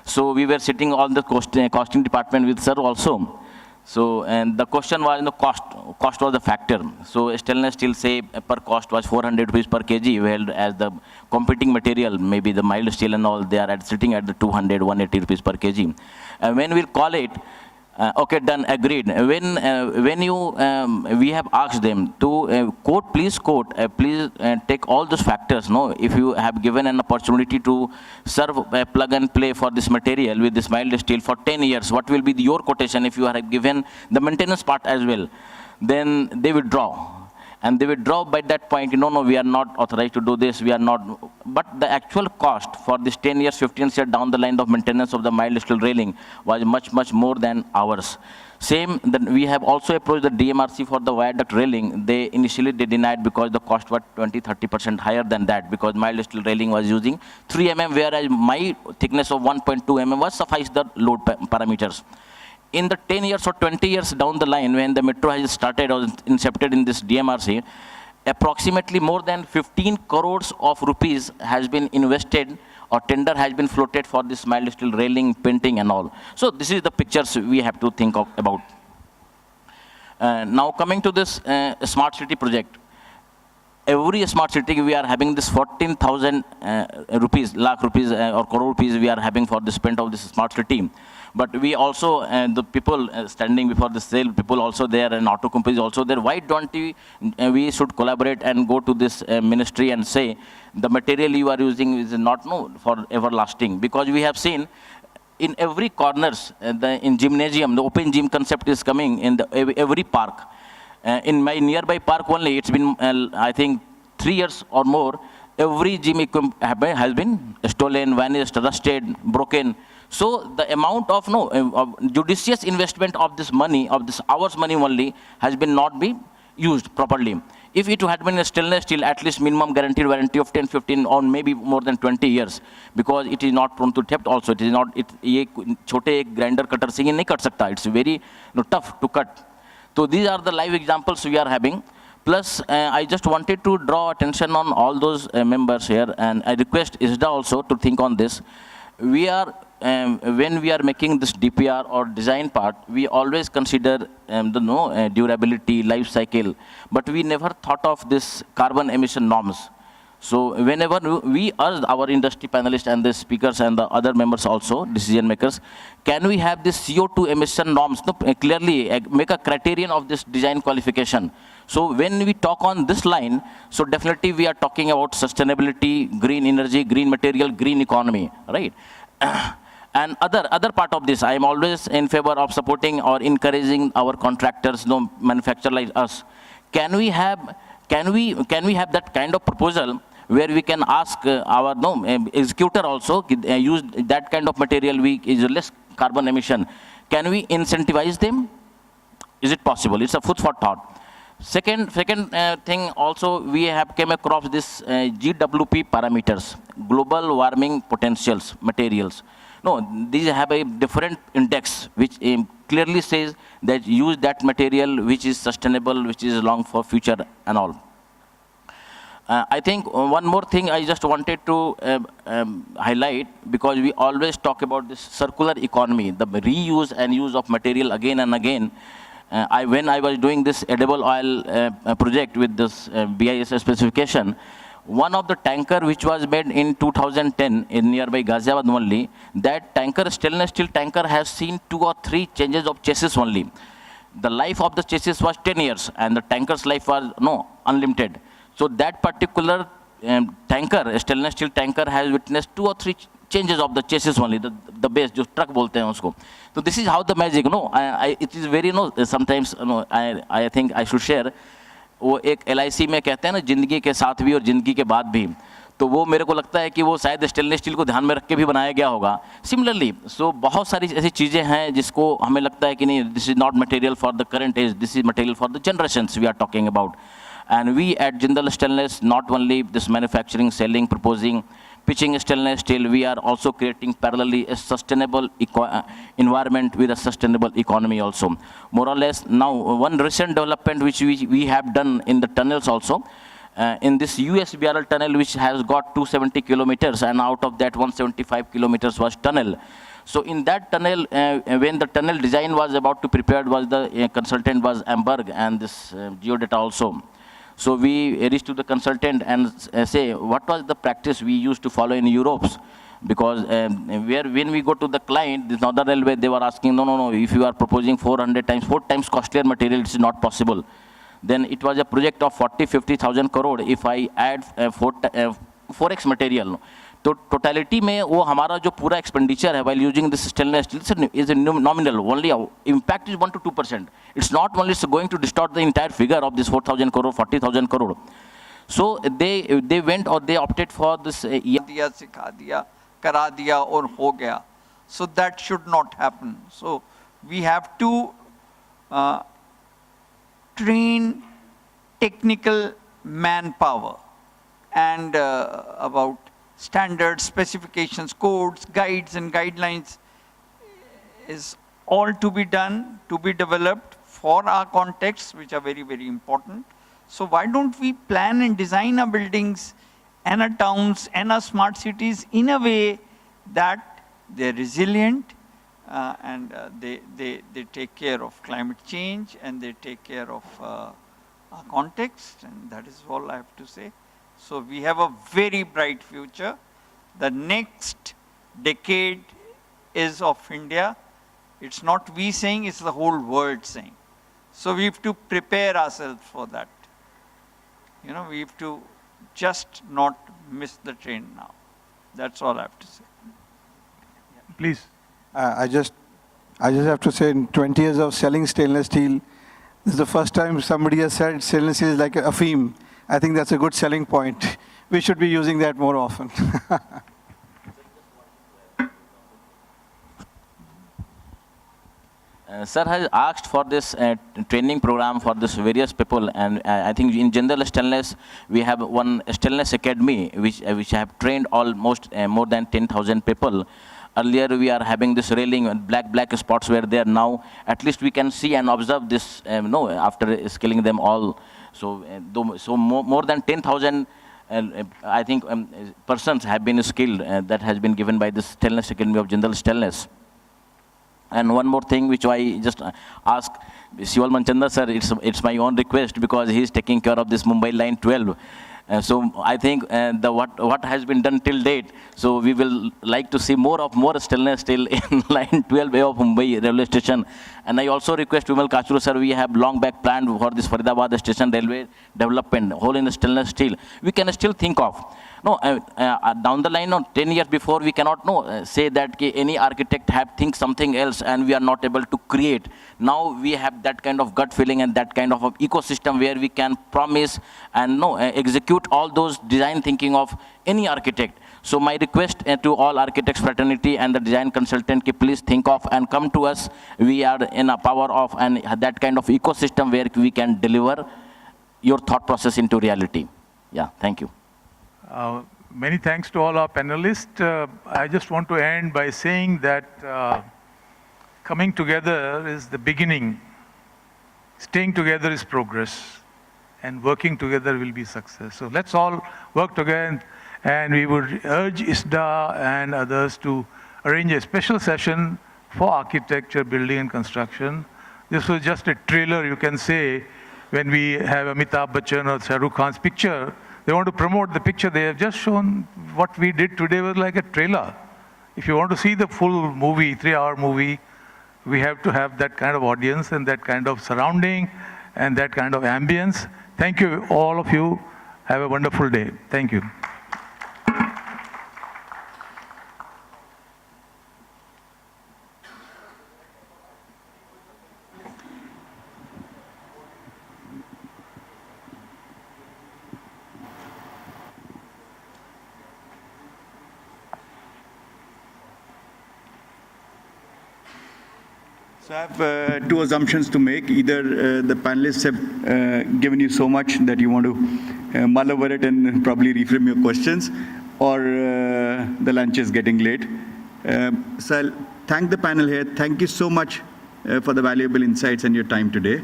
So we were sitting on the costing department with sir also. So, and the question was, cost was the factor. So stainless steel, say, per cost was 400 rupees per kg, whereas as the competing material, maybe the mild steel and all, they are sitting at the 200, 180 rupees per kg. And when we call it, Okay, done, agreed. When you, we have asked them to please take all those factors, no? If you have given an opportunity to serve plug and play for this material with this mild steel for 10 years, what will be your quotation if you are given the maintenance part as well? Then they withdraw. And they withdraw by that point, no, we are not authorized to do this, we are not. But the actual cost for this 10 years, 15 years down the line of maintenance of the mild steel railing was much, much more than ours. Same, then we have also approached the DMRC for the viaduct railing. Initially they denied because the cost was 20-30% higher than that, because mild steel railing was using 3 mm, whereas my thickness of 1.2 mm was suffice the load parameters. In the 10 years or 20 years down the line, when the metro has started or incepted in this DMRC, approximately more than 15 crores of rupees has been invested or tender has been floated for this mild steel railing, painting and all. So this is the pictures we have to think about. Now coming to this smart city project. Every smart city we are having this 14,000 lakh rupees or crore rupees we are having for the spend of this smart city. But we also, the people standing before the sale, people also there and auto companies also there. Why don't we should collaborate and go to this ministry and say the material you are using is not for everlasting? Because we have seen in every corners, in gymnasium, the open gym concept is coming in every park. In my nearby park only, it's been, I think, 3 years or more, every gym equipment has been stolen, vanished, rusted, broken. So the amount of judicious investment of this money, of this hours money only, has been not be used properly. If it had been a stainless steel, at least minimum guaranteed warranty of 10, 15, or maybe more than 20 years, because it is not prone to theft also. It is not, ये छोटे grinder cutter से ये नहीं cut सकता. It's very tough to cut. So these are the live examples we are having. Plus, I just wanted to draw attention on all those members here, and I request ISDA also to think on this. We are, when we are making this DPR or design part, we always consider the durability, life cycle, but we never thought of this carbon emission norms. So whenever we urge our industry panelists and the speakers and the other members also, decision makers, can we have this CO2 emission norms? No, clearly make a criterion of this design qualification. So when we talk on this line, so definitely we are talking about sustainability, green energy, green material, green economy, right? And other part of this, I am always in favor of supporting or encouraging our contractors, manufacturer like us. Can we have that kind of proposal where we can ask our executor also use that kind of material is less carbon emission? Can we incentivize them? Is it possible? It's a food for thought. Second thing also, we have came across this GWP parameters, global warming potentials, materials. No, these have a different index which clearly says that use that material which is sustainable, which is long for future and all. I think one more thing I just wanted to highlight, because we always talk about this circular economy, the reuse and use of material again and again. When I was doing this edible oil project with this BIS specification, one of the tanker which was made in 2010 in nearby Ghaziabad only, that tanker, stainless steel tanker, has seen 2 or 3 changes of chassis only. The life of the chassis was 10 years and the tanker's life was unlimited. So that particular tanker, stainless steel tanker, has witnessed 2 or 3 changes of the chassis only, the base, जो truck बोलते हैं उसको. So this is how the magic, it is very, sometimes, I think I should share. वो एक LIC में कहते हैं ना, जिंदगी के साथ भी और जिंदगी के बाद भी, तो वो मेरे को लगता है कि वो शायद स्टेनलेस स्टील को ध्यान में रख के भी बनाया गया होगा. सिमिलरली, सो बहुत सारी ऐसी चीज़ें हैं जिसको हमें लगता है कि नहीं, this is not material for the current age, this is material for the generations we are talking about. And we at Jindal Stainless, not only this manufacturing, selling, proposing, pitching stainless steel, we are also creating parallelly a sustainable environment with a sustainable economy also. More or less, now one recent development which we have done in the tunnels also, in this USBRL tunnel which has got 270 kilometers, and out of that 175 kilometers was tunnel. So in that tunnel, when the tunnel design was about to prepare, was the consultant was Amberg and this Geodata also. So we reached to the consultant and say what was the practice we used to follow in Europe, because when we go to the client, this Northern Railway, they were asking, no, if you are proposing 4 times costlier material, it is not possible. Then it was a project of 40-50,000 crore if I add 4x material. तो totality में वो हमारा जो पूरा expenditure है while using this stainless steel is a nominal, only impact is 1 to 2%. It's not only going to distort the entire figure of this 4,000 crore, 40,000 crore. So they went or they opted for this. दिया सिखा दिया करा दिया और हो गया. So that should not happen. So we have to train technical manpower and about standards, specifications, codes, guides and guidelines is all to be done, to be developed for our contexts, which are very, very important. So why don't we plan and design our buildings and our towns and our smart cities in a way that they're resilient and they take care of climate change and they take care of our context, and that is all I have to say. So we have a very bright future. The next decade is of India. It's not we saying, it's the whole world saying. So we have to prepare ourselves for that. You know, we have to just not miss the train now. That's all I have to say. Please. I just have to say, in 20 years of selling stainless steel, this is the first time somebody has said stainless steel is like a theme. I think that's a good selling point. We should be using that more often. Sir has asked for this training program for this various people, and I think in general stainless, we have one stainless academy which have trained almost more than 10,000 people. Earlier we are having this railing and black spots were there. Now at least we can see and observe this after scaling them all. So more than 10,000 I think persons have been skilled that has been given by this Stainless Academy of General Stainless. And one more thing which I just ask Shival Manchanda sir, it's my own request because he is taking care of this Mumbai line 12. So I think what has been done till date, so we will like to see more stainless steel in line 12A of Mumbai railway station. And I also request Bimal Kachroo sir, we have long back planned for this Faridabad station railway development, whole in stainless steel. We can still think of. No, down the line, 10 years before, we cannot say that any architect have think something else and we are not able to create. Now we have that kind of gut feeling and that kind of ecosystem where we can promise and execute all those design thinking of any architect. So my request to all architects fraternity and the design consultant, please think of and come to us. We are in a power of and that kind of ecosystem where we can deliver your thought process into reality. Yeah, thank you. Many thanks to all our panelists. I just want to end by saying that coming together is the beginning. Staying together is progress. And working together will be success. So let's all work together. And we would urge ISDA and others to arrange a special session for architecture, building and construction. This was just a trailer, you can say, when we have Amitabh Bachchan or Shah Rukh Khan's picture. They want to promote the picture. They have just shown what we did today was like a trailer. If you want to see the full movie, 3-hour movie, we have to have that kind of audience and that kind of surrounding and that kind of ambience. Thank you, all of you. Have a wonderful day. Thank you. So I have two assumptions to make. Either the panelists have given you so much that you want to mull over it and probably reframe your questions, or the lunch is getting late. So I'll thank the panel here. Thank you so much for the valuable insights and your time today.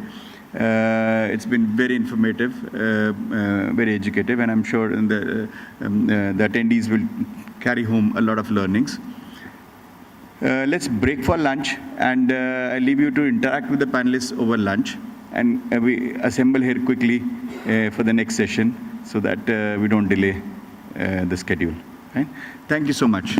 It's been very informative, very educative, and I'm sure the attendees will carry home a lot of learnings. Let's break for lunch, and I leave you to interact with the panelists over lunch, and we assemble here quickly for the next session so that we don't delay the schedule. Right? Thank you so much.